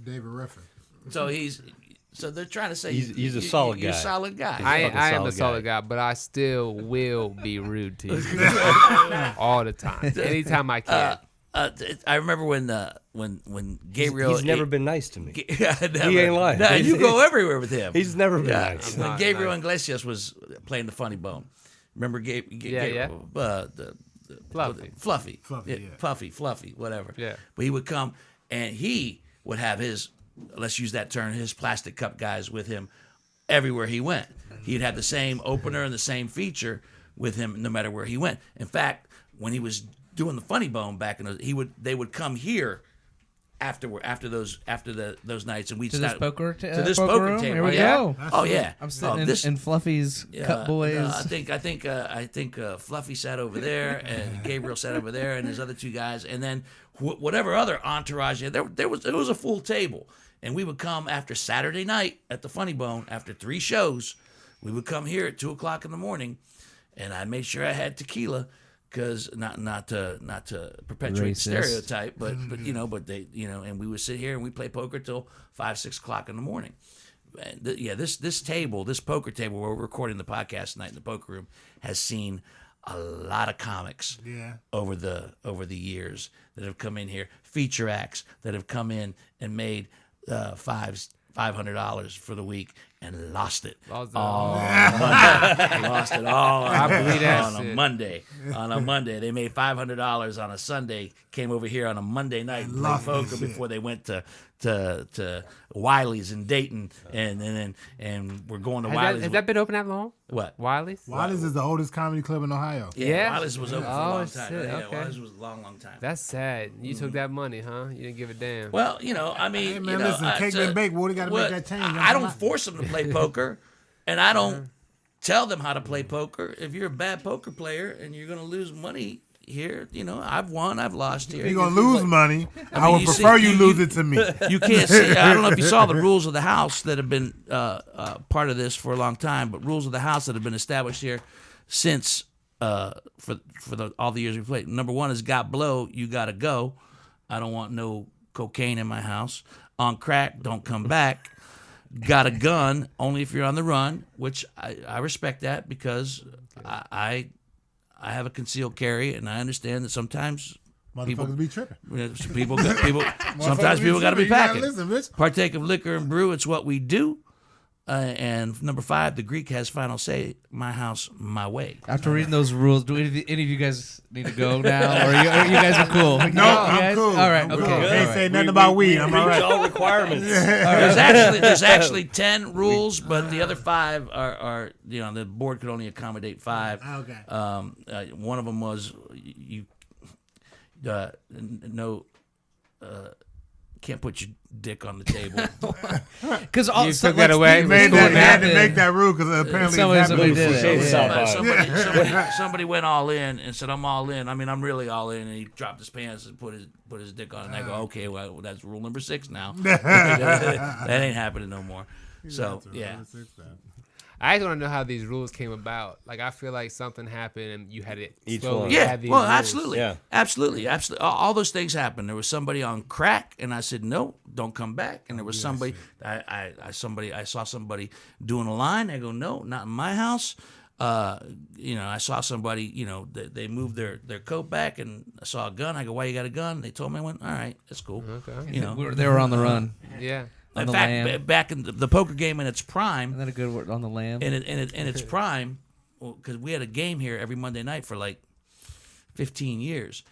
David Ruffin. So they're trying to say he's a solid You're a guy. solid guy. I am a solid guy, but I still will be rude to you all the time, anytime I can. I remember when Gabriel. He's never been nice to me. Never. He ain't lying. No, you go everywhere with him. He's never been nice. When Gabriel Iglesias was playing the Funny Bone, remember Gabriel? Fluffy, Fluffy, whatever. Yeah. But he would come and he would have his, let's use that term, his plastic cup guys with him everywhere he went. He'd have the same opener and the same feature with him no matter where he went. In fact, when he was doing the Funny Bone back in those, they would come here after those nights, and we'd To start this poker to this poker poker room? table. Here we yeah. go. Oh yeah. I'm sitting in Fluffy's Cup Boys. I think Fluffy sat over there, and Gabriel sat over there, and his other two guys, and then whatever other entourage. It was a full table, and we would come after Saturday night at the Funny Bone after 3 shows. We would come here at 2:00 in the morning, and I made sure I had tequila. Because not to perpetuate Racist. stereotype, but they and we would sit here and we play poker till 5-6 o'clock in the morning. And this table, this poker table where we're recording the podcast tonight in the poker room, has seen a lot of comics over the years that have come in here, feature acts that have come in and made $500 for the week and lost it Lost all I believe that on a Monday. On a Monday, they made $500 on a Sunday. Came over here on a Monday night and played poker before they went to Wiley's in Dayton, and we're going to Wiley's. Has that been open that long? What? Wiley's? Wiley's is the oldest comedy club in Ohio. Yeah. Wiley's was open for a long time. shit, Yeah, okay. Wiley's was a long time. That's sad. You took that money, huh? You didn't give a damn. Well, I mean, Hey, man, listen, cake been baked. Woody got to make that change. I don't force them to play poker, and I don't tell them how to play poker. If you're a bad poker player and you're going to lose money here, I've won, I've lost here. If you're going to lose money, I would you prefer see- you lose it to me. You can't see. I don't know if you saw the rules of the house that have been part of this for a long time, but rules of the house that have been established here since all the years we played. Number 1 is got blow, you got to go. I don't want no cocaine in my house. On crack, don't come back. Got a gun only if you're on the run, which I respect that because I have a concealed carry, and I understand that sometimes Motherfuckers be tripping. sometimes people got to be You gotta packing. listen, bitch. Partake of liquor and brew. It's what we do. And number 5, the Greek has final say. My house, my way. After reading those rules, do any of you guys need to go now, or you guys are cool? No, I'm cool. All right, I'm okay. cool. all Can't right. say nothing about weed. I'm all reach right. all requirements. There's actually 10 rules, but the other 5 are the board could only accommodate 5. Okay. One of them was you can't put your dick on the table. Because all You took that away. He made that. He had to happened. make that rule because apparently Somebody it's did happening. it. Yeah. Somebody went all in and said, I'm all in. I mean, I'm really all in. And he dropped his pants and put his dick on. And I go, okay, well, that's rule number 6 now. That ain't happening no more. So, yeah. I just want to know how these rules came about. Like, I feel like something happened and you had it. Each slowly one. Yeah, had these well, rules. absolutely. Yeah. Absolutely. All those things happened. There was somebody on crack, and I said, no, don't come back. And there was somebody, I saw somebody doing a line. I go, no, not in my house. I saw somebody, they moved their coat back, and I saw a gun. I go, why you got a gun? They told me. I went, all right, that's cool. Okay. They were on the run. Yeah. In the fact, lamb. back in the poker game in its prime, Isn't that a good word on the lamb? in its prime, because we had a game here every Monday night for like 15 years.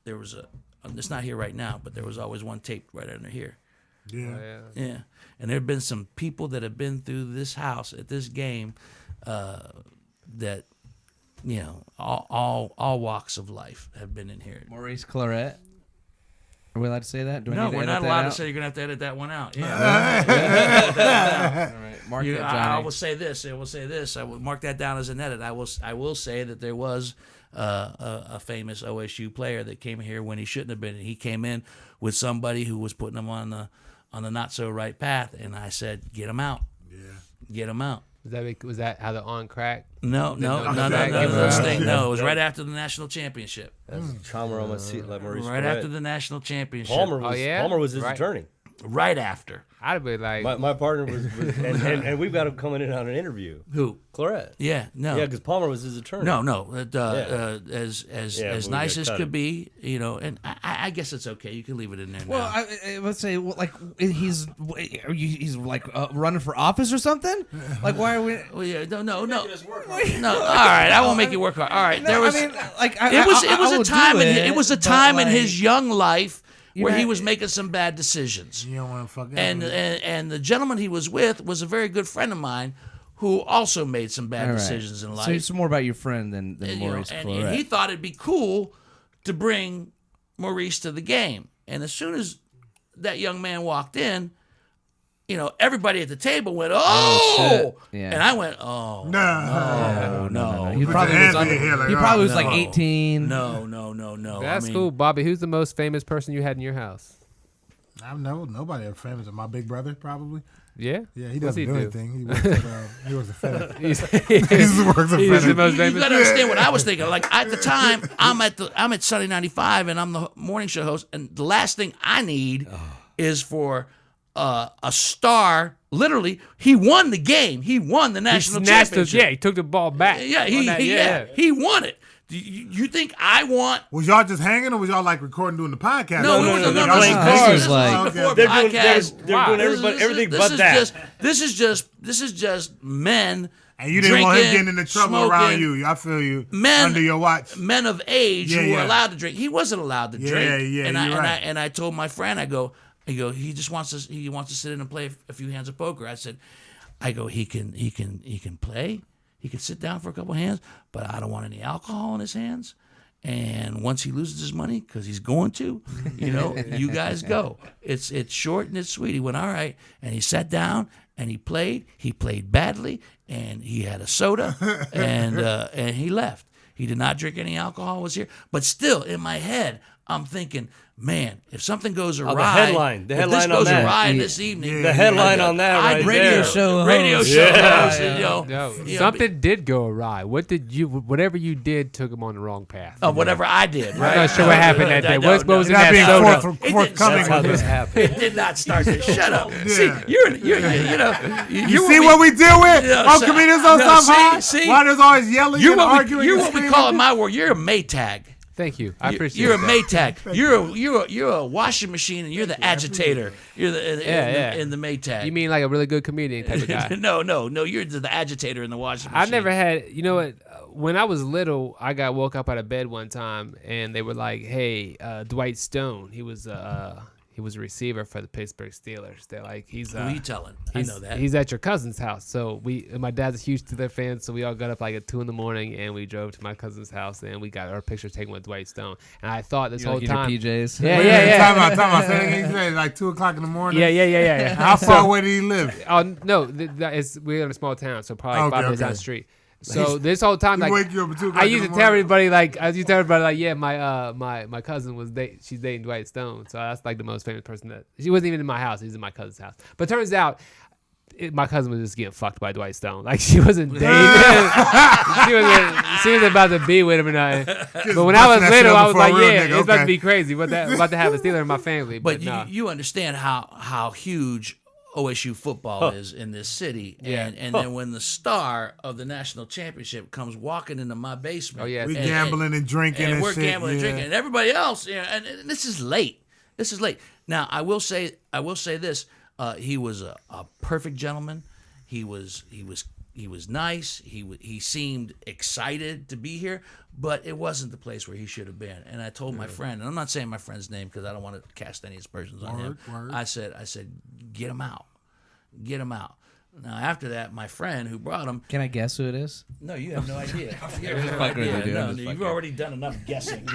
There was it's not here right now, but there was always one taped right under here. Yeah. Yeah, and there have been some people that have been through this house at this game, that all walks of life have been in here. Maurice Claret. Are we allowed to say that? Do I No, need to we're edit not that allowed to out? say. You're gonna have to edit that one out. Yeah. All right, mark You- that, I Johnny. will say this. I will say this. I will mark that down as an edit. I will say that there was a famous OSU player that came here when he shouldn't have been. He came in with somebody who was putting him on the not so right path, and I said, get him out. Yeah, get him out. Was that how the on crack? No. Those things. No, it was right after the national championship. That's trauma on my seat, like Maurice. Right after the national championship. Palmer was his Right. attorney. Right after. I'd be like, My partner was and we've got him coming in on an interview. Who? Claret. Yeah. No. Yeah, because Palmer was his attorney. No. As Yeah, as we nice got as cut could it. be, and I guess it's okay. You can leave it in there. Well, now. let's say, like, he's like running for office or something. Like, why are we? Well, yeah, no. All right, I won't make you work hard. All right, there was. I mean, like, It was a time. It was a time in but, his young life where he know, was making some bad decisions. You don't want to fuck up. And the gentleman he was with was a very good friend of mine, who also made some bad all right. decisions in life. So it's more about your friend than Maurice and Claret. he thought it'd be cool to bring Maurice to the game. And as soon as that young man walked in, everybody at the table went, "Oh!" shit. Yeah. And I went, "Oh, no. He probably was, Anthony here, like, he probably was no. like 18. No. that's I mean, cool, Bobby. Who's the most famous person you had in your house? I've never nobody ever famous. My big brother probably. Yeah. Yeah, he What's doesn't do do? anything. He works at he works at FedEx. He's, He works at he's the FedEx. most You famous. gotta understand what I was thinking. Like at the time, I'm at Sunday 95 and I'm the morning show host, and the last thing I need is for a star. Literally, he won the game. He won the He national snatched us. championship. Yeah, he took the ball back. Yeah, he won it. Do you think I want? Was y'all just hanging, or was y'all like recording doing the podcast? No, no, this they're is playing before- cards. this is Like- before They're podcast. doing everything but that. This is just men. And you didn't want him drinking, getting into trouble around smoking, you. I feel you. Men Under your watch. Men of age Yeah, who were yeah. allowed to drink. He wasn't allowed to drink. Yeah, and you're right. I told my friend, I go, he just wants to. He wants to sit in and play a few hands of poker. I said, he can play. He can sit down for a couple hands, but I don't want any alcohol in his hands. And once he loses his money, because he's going to, you guys go. It's short and it's sweet. He went, all right. And he sat down and he played. He played badly, and he had a soda, and he left. He did not drink any alcohol, was here. But still, in my head, I'm thinking, man, if something goes awry, the headline if this on goes that. awry this evening, The headline on that right radio there. show radio host. show Yeah. host, and, No, something did go awry. Whatever you did took him on the wrong path. whatever I did, right? I'm not sure what happened that day. What was in Not that being soda? forthcoming That's how with this it. happened. It did not start this. Shut up. Yeah. See, you You see what we deal with? Yeah, On comedians on no, South High? see? Why there's always yelling You're and what arguing? you're and what we screaming? call in my world. You're a Maytag. Thank you. I appreciate You're a that. Maytag. You're a washing machine, and you're the agitator. You're in the Maytag. You mean like a really good comedian type of guy? no. You're the agitator in the washing machine. I never had. You know what? When I was little, I got woke up out of bed one time, and they were like, "Hey, Dwight Stone. He was a receiver for the Pittsburgh Steelers." They're like, "He's Who are you telling? I know that. He's at your cousin's house." So my dad's a huge Steelers fan, so we all got up like at 2 a.m. and we drove to my cousin's house, and we got our picture taken with Dwight Stone. And I thought this You're whole like in your time, PJs. yeah. Time out. Say it again. Like 2 o'clock in the morning. Yeah. How far away did he live? Oh no, we're in a small town, so probably Okay, 5 minutes down okay. the street. So this whole time, He like, wake you up at 2 o'clock I in used the to tell morning? everybody, like, yeah, my cousin she's dating Dwight Stone, so that's like the most famous person that she wasn't even in my house. She's in my cousin's house, but turns out. My cousin was just getting fucked by Dwight Stone. Like she wasn't dating him. she wasn't about to be with him or nothing. But when I was busting that shit little, up I was for a like, real yeah, nigga, it's about to okay. be crazy. But about to have a Steeler in my family. But nah. you understand how huge OSU football is in this city, Yeah. and then when the star of the national championship comes walking into my basement, Oh, yeah. We And- gambling and drinking and we're shit. gambling and yeah. drinking, and everybody else, and this is late. This is late. Now I will say this: he was a perfect gentleman. He was nice. He seemed excited to be here, but it wasn't the place where he should have been. And I told my friend, and I'm not saying my friend's name because I don't want to cast any aspersions on him. Word. I said, get him out. Now, after that, my friend who brought him. Can I guess who it is? No, you have no idea. You have Just no fucking with idea. you, dude. No, I'm just you've fucking. already done enough guessing.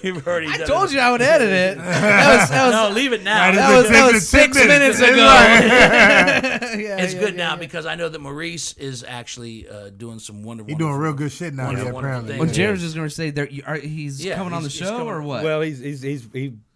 You've already done Told you I would edit it. No, leave it now. That was 6 minutes ago. It's good now because I know that Maurice is actually doing some wonderful. He doing real good shit now. wonderful, Yeah, wonderful apparently. things. Well, Jared's just gonna say he's Yeah, coming on the he's show coming. or what? Well, he's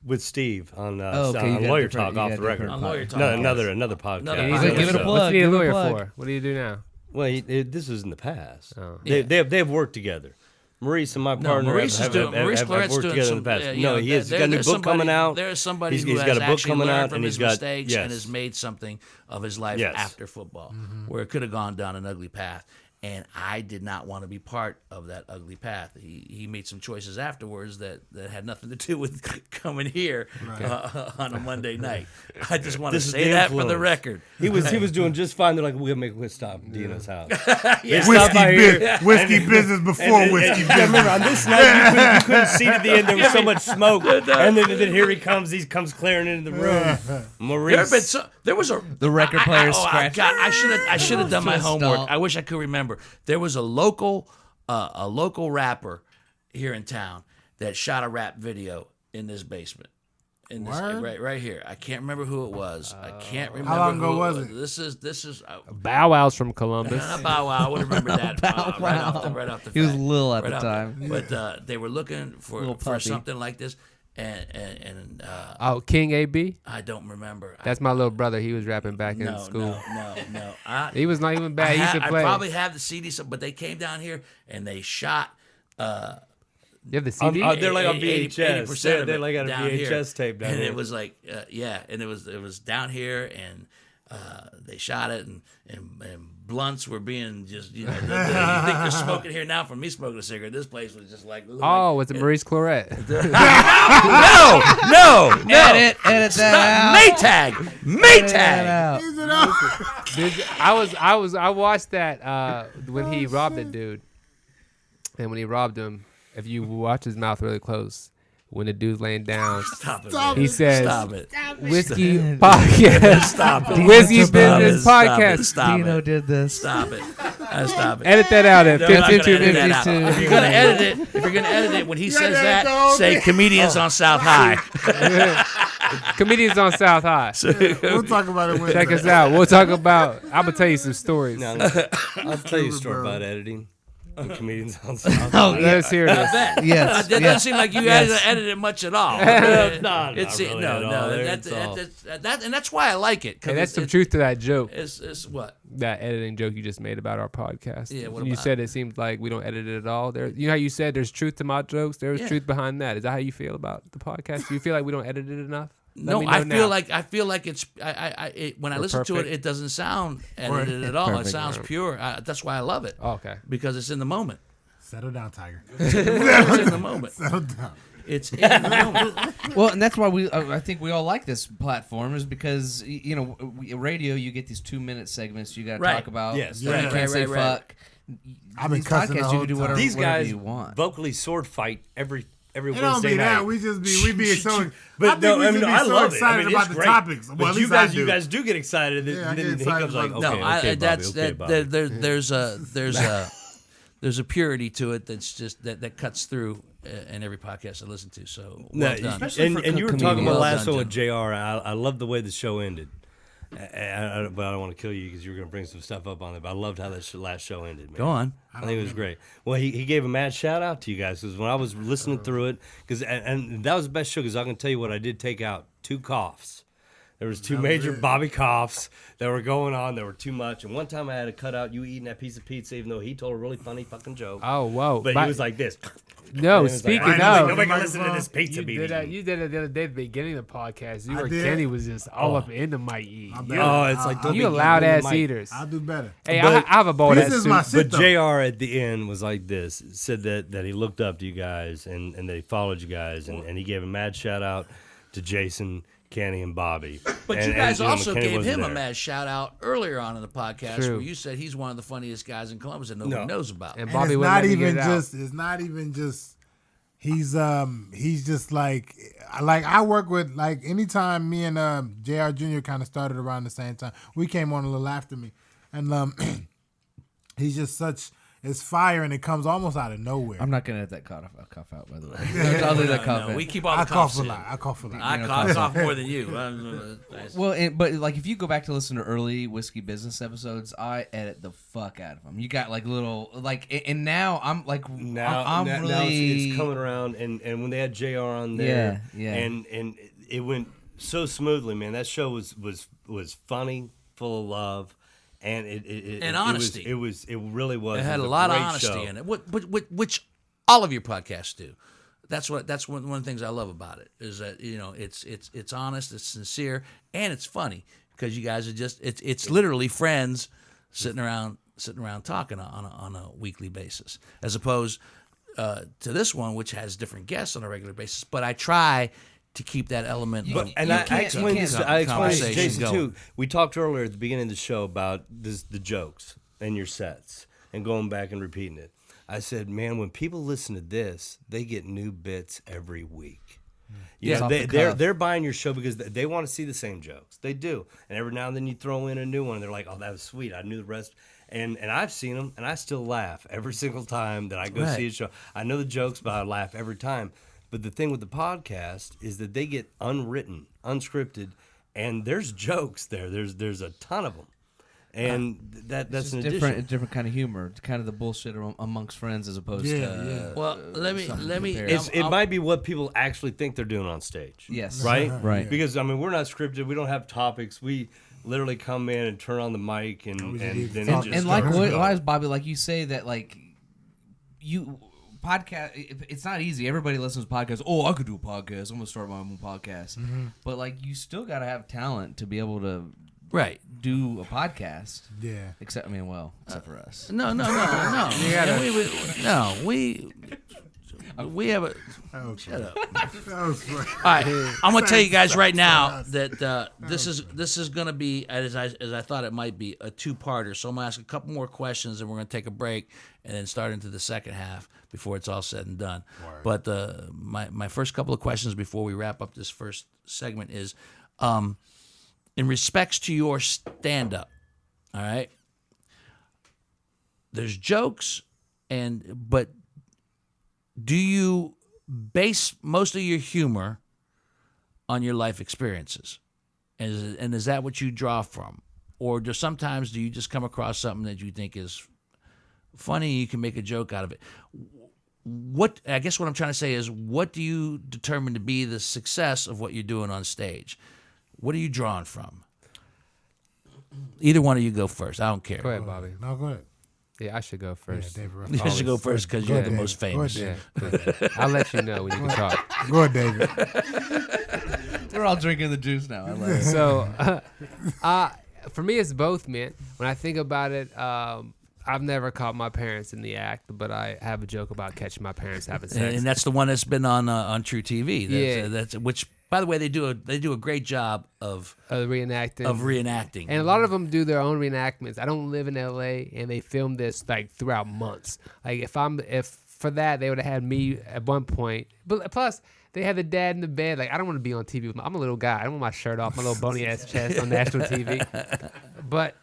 with Steve on, Oh, okay, you on got Lawyer different- Talk you off got the record. different On Lawyer Talk. No, another podcast. Another He's podcast. like, give it a what's plug. he a Give it a lawyer plug. for? What do you do now? Well, this was in the past. Oh. They've worked together. Maurice and my partner Maurice have, is doing. have, Maurice have, have Claret's worked doing together some. in the past. You No, know, he has got a new there's book somebody- coming out. There's somebody He's who got has a book actually coming learned out, from and his he's got- mistakes yes. and has made something of his life Yes. after football, where it could have gone down an ugly path. And I did not want to be part of that ugly path. He made some choices afterwards that had nothing to do with coming here on a Monday night. I just want to This is say the that for the influence. record. He was doing just fine. They're like, we'll stop at Dino's house. Yeah. Whiskey business before whiskey I business. remember on this night you couldn't see to the end. There was so much smoke, and then here he comes. He comes clearing into the room. Maurice. There was a The record player scratched. God, I should have done my Just homework. stop. I wish I could remember. There was a local rapper here in town that shot a rap video in this basement. In this Word? right here. I can't remember who it was. I can't remember. long ago who was it? it? This is Bow Wow's from Columbus. not Bow Wow. I would remember that right off the He was bat. little at Right the off time. But they were looking Little for puppy. something like this, and Oh, King AB? I don't remember. That's my little brother. He was rapping back in no, school. no. He was not even bad. He used to I play. probably have the CD, but they came down here and they shot. You have the CD? They're like on VHS. 80% of They're it like on a down here. VHS tape down and here. it was like, and it was down here, and they shot it, and blunts were being just, you think they're smoking here now from me smoking a cigarette. This place was just like, Oh, was it Maurice Claret? no, Edit that out. Maytag. Dude, I watched that when he robbed that dude. And when he robbed him, if you watch his mouth really close, when the dude's laying down, Stop it. Man. he says, Stop it. Whiskey Podcast. Stop it. Whiskey Stop Business it. Stop it. Podcast. Stop Dino it. did this. Stop it. Stop it. Edit that out at No, I'm not gonna 52, edit that out. 52. If you're gonna edit it, when he says that that, dog. say comedians on South High. Comedians on South High. We'll talk about it when Check us out. We'll talk about. I'm gonna tell you some stories. Now, I'll tell you a story about editing. The comedians on South. Let's hear this. Yes. That doesn't seem like you edited much at all. Not It's really no, at all. no. It's all- That and that's why I like it. Hey, that's some truth to that joke. It's what? That editing joke you just made about our podcast. Yeah, what you about said it seems like we don't edit it at all. You know how you said there's truth to my jokes? There's Yeah. truth behind that. Is that how you feel about the podcast? Do you feel like we don't edit it enough? Let No, me know I feel now. like it's when I We're listen to it, perfect. it doesn't sound edited at all. It Perfect. sounds pure. That's why I love it Oh, okay. because it's in the moment. settle down, Tiger. It's in the moment. Settle down. It's in the moment. Well, and that's why I think we all like this platform is because radio you get these 2-minute segments you got to Right. talk about. Yes. You Right, can't say right, right. fuck. I've been These cussing the podcasts, you whole can do time. whatever, These whatever guys you want. vocally sword fight every It don't Wednesday be night. that. We be so. But I think no, we I should mean, be I so love it. excited I mean, about it's the great. topics. Well, But at you least guys, I do. you guys do get excited. Yeah, I get then he excited comes like, about okay, No, okay, Bobby, okay, Bobby. there's a purity to it that's just that cuts through in every podcast I listen to. So well done. Especially for And you were comedians. talking about Well last done, one with JR. I love the way the show ended. But I don't want to kill you because you were going to bring some stuff up on it. But I loved how that last show ended, man. Go on. I think it was great. Well, he gave a mad shout out to you guys because when I was listening through it, and that was the best show because I can tell you what I did take out: 2 coughs. There was 2 major Bobby coughs that were going on. There were too much. And one time I had to cut out you eating that piece of pizza, even though he told a really funny fucking joke. Oh, whoa. But he was like this. no, And it was speaking like, of. nobody can listen to this pizza You being did, that, eaten. you did it the other day at the beginning of the podcast. You I were did. Kenny was just all up into my eat. I You, bet. Oh, it's like don't you be a loud eating ass the mic. eaters. I'll do better. Hey, But I have a bowl of This that is my soup. shit, But though. JR at the end was like this, said that he looked up to you guys and that he followed you guys and he gave a mad shout out to Jason, Kenny, and Bobby. But and, you guys when also Kenny gave wasn't him a there. mad shout out earlier on in the podcast True. where you said he's one of the funniest guys in Columbus that nobody No. knows about. And And Bobby it's wouldn't not let me get even it out. just. It's not even just he's just like I work with, like, anytime me and JR Jr. kind of started around the same time. We came on a little after me, and he's just such. It's fire, and it comes almost out of nowhere. I'm not gonna let that cough out, by the way. I'll leave that cough in. We keep all the I coughs cough a in. lot. I cough a lot. I cough more than you. Well, but like if you go back to listen to early Whiskey Business episodes, I edit the fuck out of them. You got like little like, and now I'm like I'm now really it's coming around, and when they had JR on there, and it went so smoothly, man. That show was funny, full of love. And and honesty. It really was. It had a a lot of great honesty show. in it, which all of your podcasts do. That's one of the things I love about it is that it's honest, it's sincere, and it's funny because you guys are just it's literally friends sitting around talking on a weekly basis, as opposed to this one, which has different guests on a regular basis. But I try to keep that element. I explained this to Jason going. too. We talked earlier at the beginning of the show about the jokes and your sets and going back and repeating it. I said, man, when people listen to this, they get new bits every week. They're buying your show because they want to see the same jokes. They do, and every now and then you throw in a new one, and they're like, "Oh, that was sweet. I knew the rest." And I've seen them, and I still laugh every single time that I go see a show. I know the jokes, but I laugh every time. But the thing with the podcast is that they get unwritten, unscripted, and there's jokes there. There's a ton of them, and that's an addition. different kind of humor, kind of the bullshit amongst friends as opposed to. Well, let me. It might be what people actually think they're doing on stage. Yes. Right. Right. Because we're not scripted. We don't have topics. We literally come in and turn on the mic and then it just And like starts what going. is Bobby, like you say that like you. Podcast, it's not easy. Everybody listens to podcasts. Oh, I could do a podcast. I'm gonna start my own podcast. But like, you still gotta have talent to be able to do a podcast. Yeah. Except for us. No. We have a. Shut up. All right, I'm gonna tell you guys right now that this is gonna be as I thought it might be a two-parter. So I'm gonna ask a couple more questions, and we're gonna take a break, and then start into the second half before it's all said and done. But my first couple of questions before we wrap up this first segment is, in respects to your stand-up. All right, there's jokes, but do you base most of your humor on your life experiences? And is that what you draw from? Or sometimes do you just come across something that you think is funny and you can make a joke out of it? I guess what I'm trying to say is, what do you determine to be the success of what you're doing on stage? What are you drawing from? Either one of you go first. I don't care. Go ahead, Bobby. No, go ahead. Yeah, I should go first. Yeah, David. You should go first because you're the most famous. Yeah, I'll let you know when you can talk. Go ahead, David. We're all drinking the juice now. I love it. So, for me, it's both, man. When I think about it, I've never caught my parents in the act, but I have a joke about catching my parents having sex. And that's the one that's been on True TV. That's which, by the way, they do a great job of reenacting. And a lot of them do their own reenactments. I don't live in LA, and they film this like throughout months. Like if for that they would have had me at one point, but plus they had the dad in the bed. Like, I don't want to be on TV. I'm a little guy. I don't want my shirt off, my little bony ass chest on national TV. But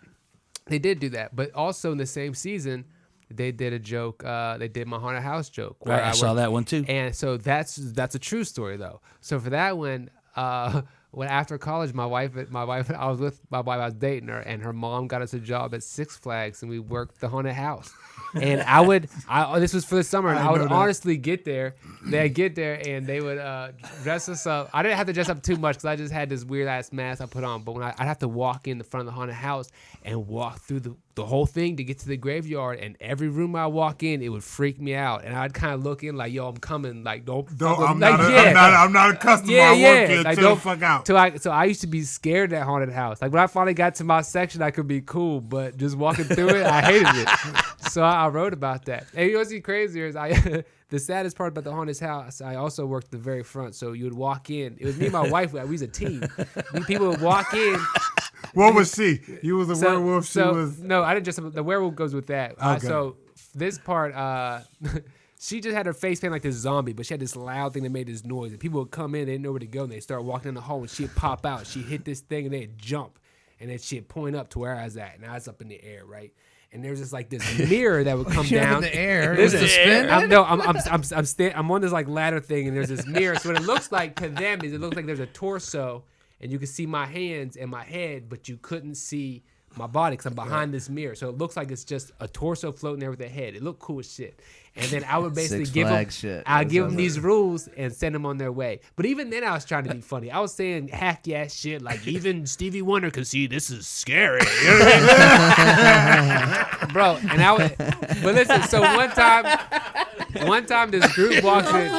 they did do that. But also in the same season, they did a joke. They did my haunted house joke. Right, I saw that one too. And so that's a true story though. So for that one, when after college, I was dating her, and her mom got us a job at Six Flags, and we worked the haunted house. And this was for the summer, and I would honestly get there. They'd get there, and they would dress us up. I didn't have to dress up too much because I just had this weird ass mask I put on. But when I'd have to walk in the front of the haunted house and walk through the whole thing to get to the graveyard, and every room I walk in, it would freak me out. And I'd kind of look in like, "Yo, I'm coming." Like, I'm not accustomed. Yeah, I work here. like, Chill the fuck out. So I used to be scared of that haunted house. Like, when I finally got to my section, I could be cool, but just walking through it, I hated it. So I wrote about that. And you know what's crazier is the saddest part about the haunted house, I also worked the very front. So you would walk in. It was me and my wife. We was a team. People would walk in. What was she? You was a werewolf. She was. No, I didn't just. The werewolf goes with that. Okay. So this part, She just had her face painted like this zombie, but she had this loud thing that made this noise. And people would come in, they didn't know where to go, and they start walking in the hall, and she'd pop out. She'd hit this thing, and they'd jump, and then she'd point up to where I was at, and I was up in the air, right? And there's just like this mirror that would come down. In the air. There's Was it this- spinning? I'm on this like ladder thing, and there's this mirror. So what it looks like to them is it looks like there's a torso, and you can see my hands and my head, but you couldn't see my body because I'm behind this mirror. So it looks like it's just a torso floating there with a head. It looked cool as shit. And then I would basically Six give them, Flags shit. I'll That give them sounds these rules and send them on their way. But even then I was trying to be funny. I was saying hacky ass shit like even Stevie Wonder could see this is scary. You know what I mean? Bro, and I would, but listen, so one time this group walks in.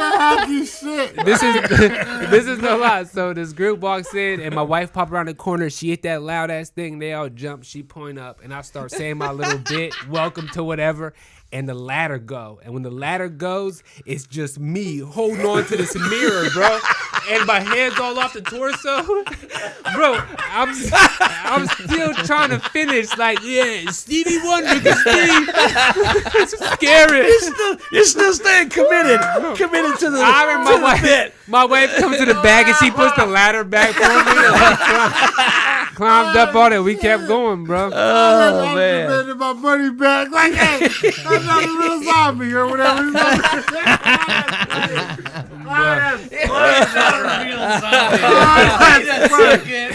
This is no lie. So this group walks in and my wife pop around the corner. She hit that loud ass thing. They all jump. She point up and I start saying my little bit, welcome to whatever. And the ladder go. And when the ladder goes, it's just me holding on to this mirror, bro. And my hands all off the torso. Bro, I'm still trying to finish like, yeah, Stevie Wonder can see. It's scary. You're still staying committed to the, I remember to the bit. my wife comes to the back and she puts the ladder back for me. And climbed up on it. We kept going, bro. Oh, man. Man. My money back. Like, hey, I'm not a real zombie or whatever.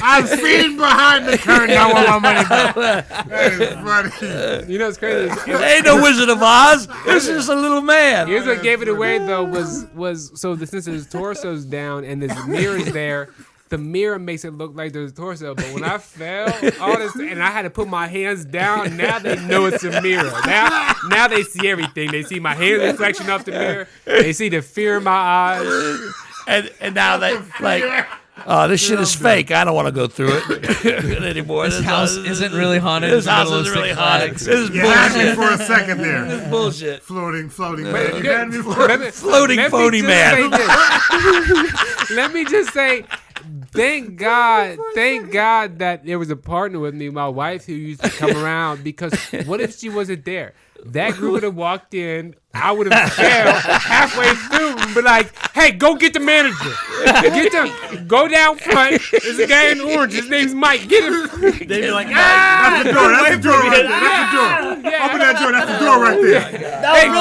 I'm sitting behind the curtain. I want my money back. That is funny. You know what's crazy? Ain't no Wizard of Oz. This is a little man. Here's what gave it away though was so since his torso's down and his mirror's there, the mirror makes it look like there's a torso. But when I fell, all this and I had to put my hands down, now they know it's a mirror. Now they see everything. They see my hand reflection off the mirror. They see the fear in my eyes. And now they like, oh, this shit is fake. I don't want to go through it anymore. This house isn't really haunted. This in the house middle isn't of really Six haunted. Flags. This is You had me bullshit. for a second there. This is bullshit. Floating man. You had me for Floating phony man. Let me just say, thank God that there was a partner with me, my wife, who used to come around, because what if she wasn't there? That group would have walked in, I would have failed halfway through and be like, hey, go get the manager. Go down front. There's a guy in orange. His name's Mike. Get him. They'd be like, That's the door. That's the door right there. That's the door. Open that door. That's the door right there.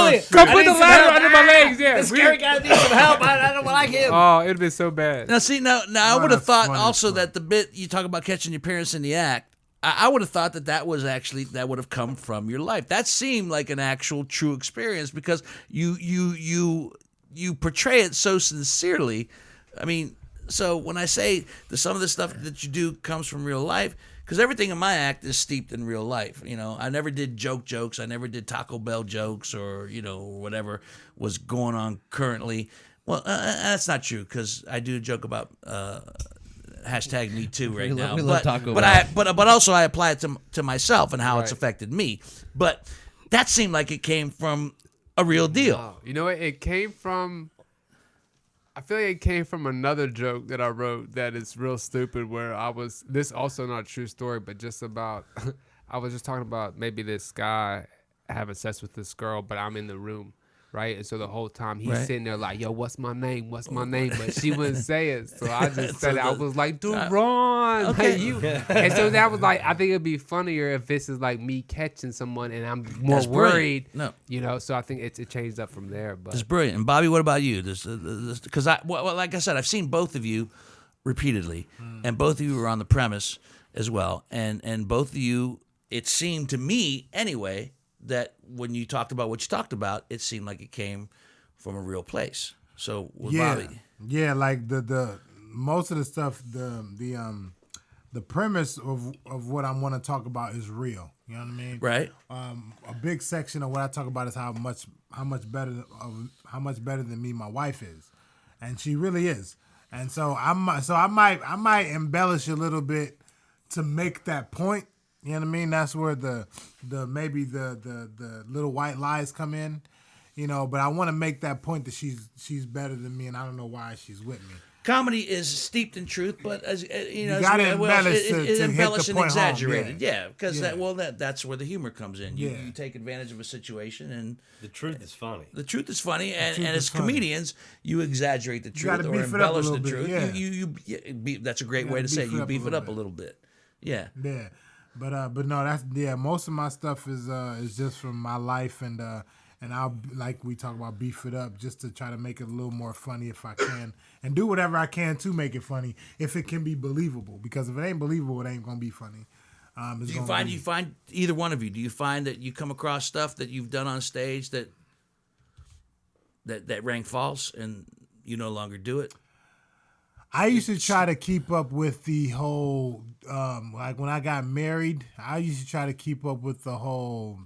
Hey, come put the ladder under my legs. Yeah. the scary guy needs some help. I don't like him. Oh, it'd have been so bad. Now, see, now I would have that's thought funny, also funny. that the bit you talk about catching your parents in the act, I would have thought that would have come from your life. That seemed like an actual true experience because you portray it so sincerely. I mean, so when I say that some of the stuff that you do comes from real life, because everything in my act is steeped in real life. You know, I never did jokes. I never did Taco Bell jokes or, you know, whatever was going on currently. Well, that's not true because I do a joke about hashtag me too right now. we love Taco but Bell. but also I apply it to myself and how it's affected me. But that seemed like it came from a real deal. Wow. You know what? It came from. I feel like it came from another joke that I wrote that is real stupid. Where I was this also not a true story, but just about. I was just talking about maybe this guy having sex with this girl, but I'm in the room. Right, and so the whole time he's sitting there like, "Yo, what's my name? What's my name?" But she wouldn't say it, so I just said it. I was like, "Duron, okay. like you." And so that was like, I think it'd be funnier if this is like me catching someone and I'm more That's brilliant. worried. No. You know, so I think it changed up from there. But It's brilliant. And Bobby, what about you? Because like I said, I've seen both of you repeatedly, and both of you were on the premise as well, and both of you. It seemed to me anyway that when you talked about what you talked about, it seemed like it came from a real place. So with Bobby, like the most of the stuff, the premise of what I want to talk about is real. You know what I mean? right? A big section of what I talk about is how much better than me my wife is, and she really is. And so I might embellish a little bit to make that point. You know what I mean? That's where the maybe the little white lies come in, you know. But I want to make that point that she's better than me, and I don't know why she's with me. comedy is steeped in truth, but as you know, gotta as embellish to hit the embellished and point home, exaggerated. yeah. Because Yeah. that's where the humor comes in. You, Yeah. you take advantage of a situation, and The truth is funny. the truth is funny. And truth as is funny. comedians, you exaggerate the truth gotta or beef it up a embellish the little bit, truth. yeah. That's a great gotta way to say beef it you up a beef it little up a bit. little bit. Yeah. Yeah, but no, that's most of my stuff is just from my life, and I'll, like we talk about, beef it up just to try to make it a little more funny if I can, and do whatever I can to make it funny if it can be believable. Because if it ain't believable, it ain't gonna be funny. Do you find either one of you? Do you find that you come across stuff that you've done on stage that rang false and you no longer do it? I used to try to keep up with the whole, like when I got married, I used to try to keep up with the whole,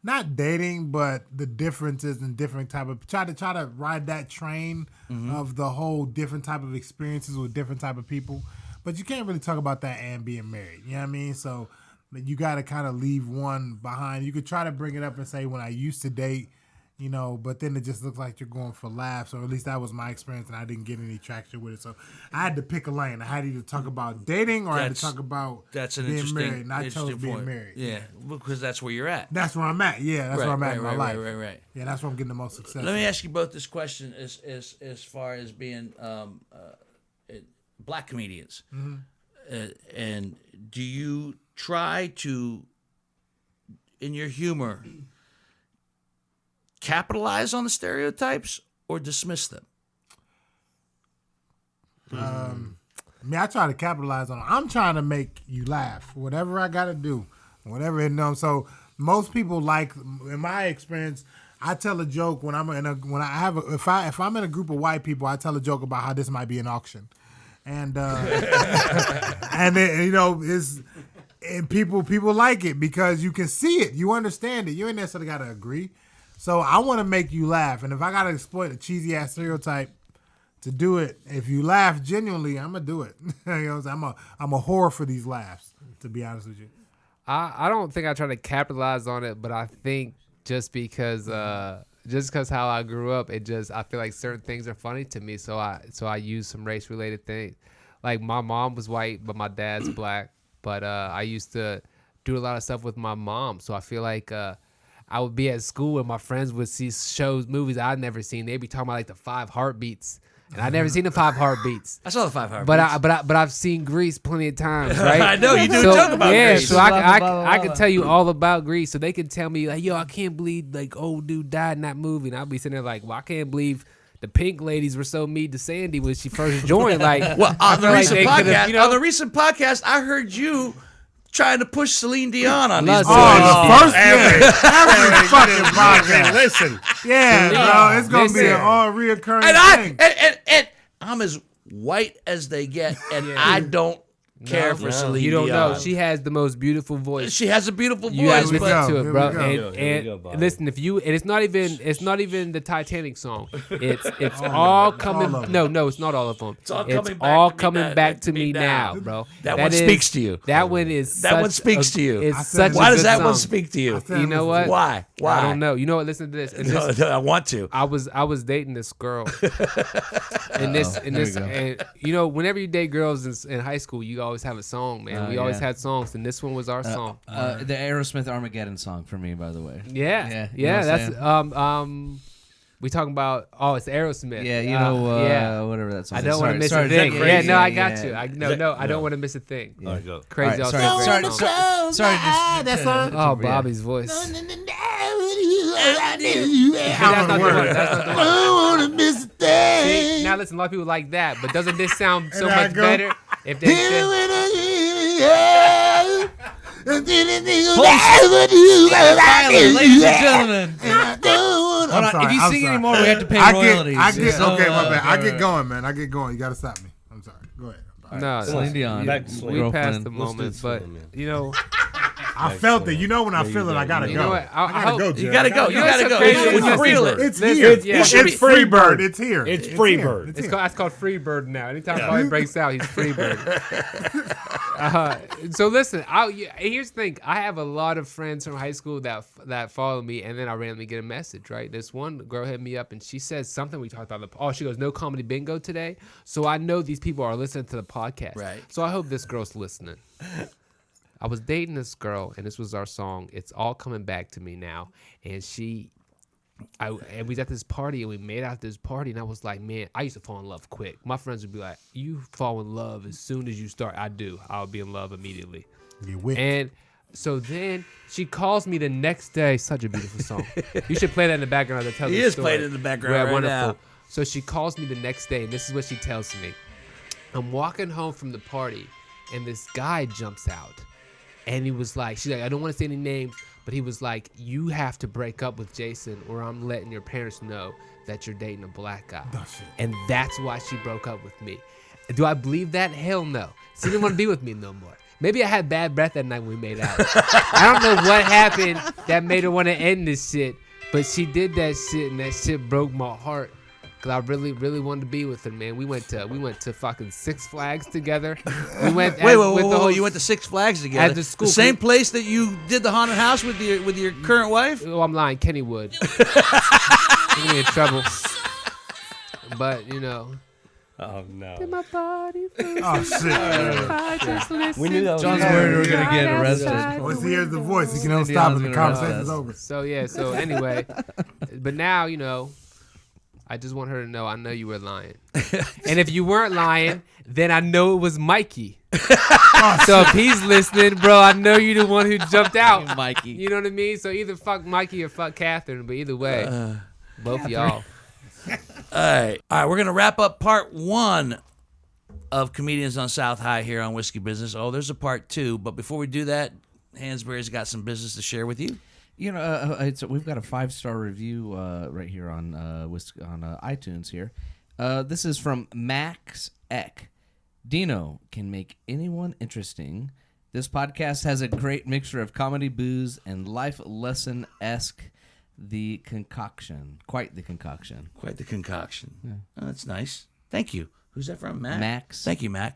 not dating, but the differences and different type of, try to ride that train of the whole different type of experiences with different type of people. But you can't really talk about that and being married. You know what I mean? So you got to kind of leave one behind. You could try to bring it up and say, when I used to date, you know, but then it just looks like you're going for laughs, or at least that was my experience, and I didn't get any traction with it. So I had to pick a lane. I had to either talk about dating or I had to talk about being married, and I chose being point. married. Yeah, because that's where you're at. That's where I'm at. Yeah, that's where I'm at in my life. Right. Yeah, that's where I'm getting the most success. Let me ask you both this question as far as being black comedians. And do you try to, in your humor, capitalize on the stereotypes or dismiss them? I mean, I try to capitalize on it. I'm trying to make you laugh. Whatever I got to do, whatever it knows. So most people, like, in my experience, I tell a joke when I'm if I'm in a group of white people, I tell a joke about how this might be an auction, and and then, you know, and people like it because you can see it, you understand it. You ain't necessarily got to agree. So I want to make you laugh, and if I got to exploit a cheesy ass stereotype to do it, if you laugh genuinely, I'm gonna do it. You know what I'm saying? I'm a whore for these laughs, to be honest with you. I don't think I try to capitalize on it, but I think just because how I grew up, I feel like certain things are funny to me, so I use some race related things. Like, my mom was white, but my dad's black. But I used to do a lot of stuff with my mom, so I feel like I would be at school and my friends would see movies I'd never seen. They'd be talking about like the 5 Heartbeats. And I'd never seen the 5 Heartbeats. I saw the 5 Heartbeats. But I've seen Grease plenty of times, right? I know you do talk about Grease. So I can tell you all about Grease. So they can tell me like, yo, I can't believe like old dude died in that movie, and I'll be sitting there like, well, I can't believe the Pink ladies were so mean to Sandy when she first joined. Like, well, on the recent podcast, you know, on the recent podcast, I heard you trying to push Celine Dion on these boys. The first every fucking podcast. Listen, Yeah, bro, it's gonna be an all reoccurring thing. And I'm as white as they get, and I don't care for Celine you don't Dion. know. She has the most beautiful voice. She has a beautiful You gotta voice, listen but to it, bro. Here we go, Bob. Listen, it's not even the Titanic song. It's all coming. all of No, it's not all of them. It's all coming back to me now, bro. That one speaks to you. That one is. That one speaks to you. It's such. Why a does good that one song. speak to you? You know what? Why? I don't know. You know what? Listen to this. And this No, I want to. I was dating this girl, and you know, whenever you date girls in high school, you always have a song, man. We always had songs, and this one was our song. The Aerosmith Armageddon song for me, by the way. Yeah. You know what I'm That's we talking about. Oh, it's Aerosmith. Yeah, you know, whatever that song. I is. don't want to miss a Is that thing. crazy? Yeah, no, I got Yeah. you. I don't want to miss a thing. All right, go. Crazy. All right, Awesome. sorry, Great sorry, song. sorry, That song. Oh, Bobby's voice. I That's not the one. That's not the one. don't want to miss a thing. See, now listen, a lot of people like that, but doesn't this sound so And I much go, better if they said? Silent, ladies and gentlemen. Hold on, sorry, if you I'm sing sorry. anymore, we have to pay I royalties. get So, okay, my bad. I get going, man. I get going. You got to stop me. I'm sorry. Go ahead. No, Celine Dion. Back to Celine. we Girlfriend. passed the Let's do moment, Celine, but man. you know, I felt it. You know when I feel it, I gotta you go. know what? I gotta go. You Jared. gotta go. You know gotta what's go. so crazy? When you Listen, feel it. It's Listen, here. yeah. It's free bird. It's here. It's here. Freebird. It's It's here. called Freebird now. Anytime Bobby breaks out, he's Freebird. So listen, here's the thing. I have a lot of friends from high school that follow me, and then I randomly get a message, right? This one girl hit me up, and she says something we talked about. She goes, no comedy bingo today. So I know these people are listening to the podcast. Right. So I hope this girl's listening. I was dating this girl, and this was our song. It's all coming back to me now. And we was at this party, and we made out this party, and I was like, man, I used to fall in love quick. My friends would be like, you fall in love as soon as you start. I do. I'll be in love immediately. You wicked. And so then she calls me the next day. Such a beautiful song. You should play that in the background to tell the story. He is playing in the background right now. So she calls me the next day, and this is what she tells me. I'm walking home from the party, and this guy jumps out. And he was like, she's like, I don't want to say any names, but he was like, you have to break up with Jason or I'm letting your parents know that you're dating a black guy. And that's why she broke up with me. Do I believe that? Hell no. She didn't want to be with me no more. Maybe I had bad breath that night when we made out. I don't know what happened that made her want to end this shit, but she did that shit, and that shit broke my heart. Cause I really, really wanted to be with her, man. We went to fucking Six Flags together. We went. Wait, you went to Six Flags together? At the school. The same place that you did the haunted house with your current wife? Oh, I'm lying. Kennywood. Get me in trouble. But Oh no. my body Oh shit! We knew that was John's worried we were gonna get arrested. Once he hears the voice, he can never stop, and the Indiana's gonna conversation's arrest over. So anyway, but now I just want her to know I know you were lying. And if you weren't lying, then I know it was Mikey. So if he's listening, bro, I know you're the one who jumped out. Mikey. You know what I mean? So either fuck Mikey or fuck Catherine, but either way, both of y'all. All right, we're going to wrap up part 1 of Comedians on South High here on Whiskey Business. Oh, there's a part 2, but before we do that, Hansberry's got some business to share with you. We've got a 5-star review right here on iTunes here. This is from Max Eck. Dino can make anyone interesting. This podcast has a great mixture of comedy, booze, and life lesson-esque. Quite the concoction. Quite the concoction. Yeah. Oh, that's nice. Thank you. Who's that from? Max. Thank you, Max.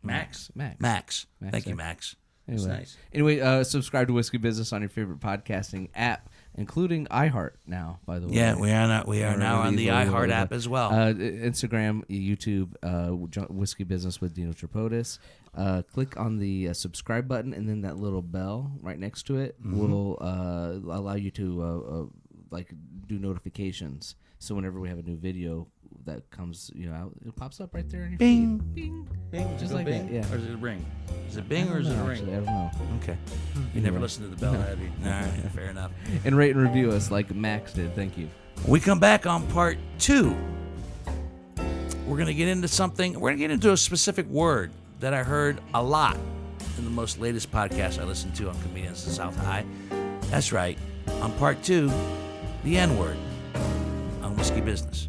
Thank you, Max. That's nice. Anyway, subscribe to Whiskey Business on your favorite podcasting app, including iHeart now, by the way. Yeah, we are now on the iHeart app as well. Instagram, YouTube, Whiskey Business with Dino Tripodis. Click on the subscribe button, and then that little bell right next to it will allow you to do notifications. So whenever we have a new video that comes out, it pops up right there in your feed. Bing. Bing. Just like bing? that, yeah. Or is it a ring? Is it bing or is it a ring? Actually, I don't know. Okay. You never listened to the bell, have you? All right, fair enough. And rate and review us like Max did. Thank you. We come back on part 2. We're going to get into something. We're going to get into a specific word that I heard a lot in the most latest podcast I listened to on Comedians in South High. That's right. On part 2, the N-word on Whiskey Business.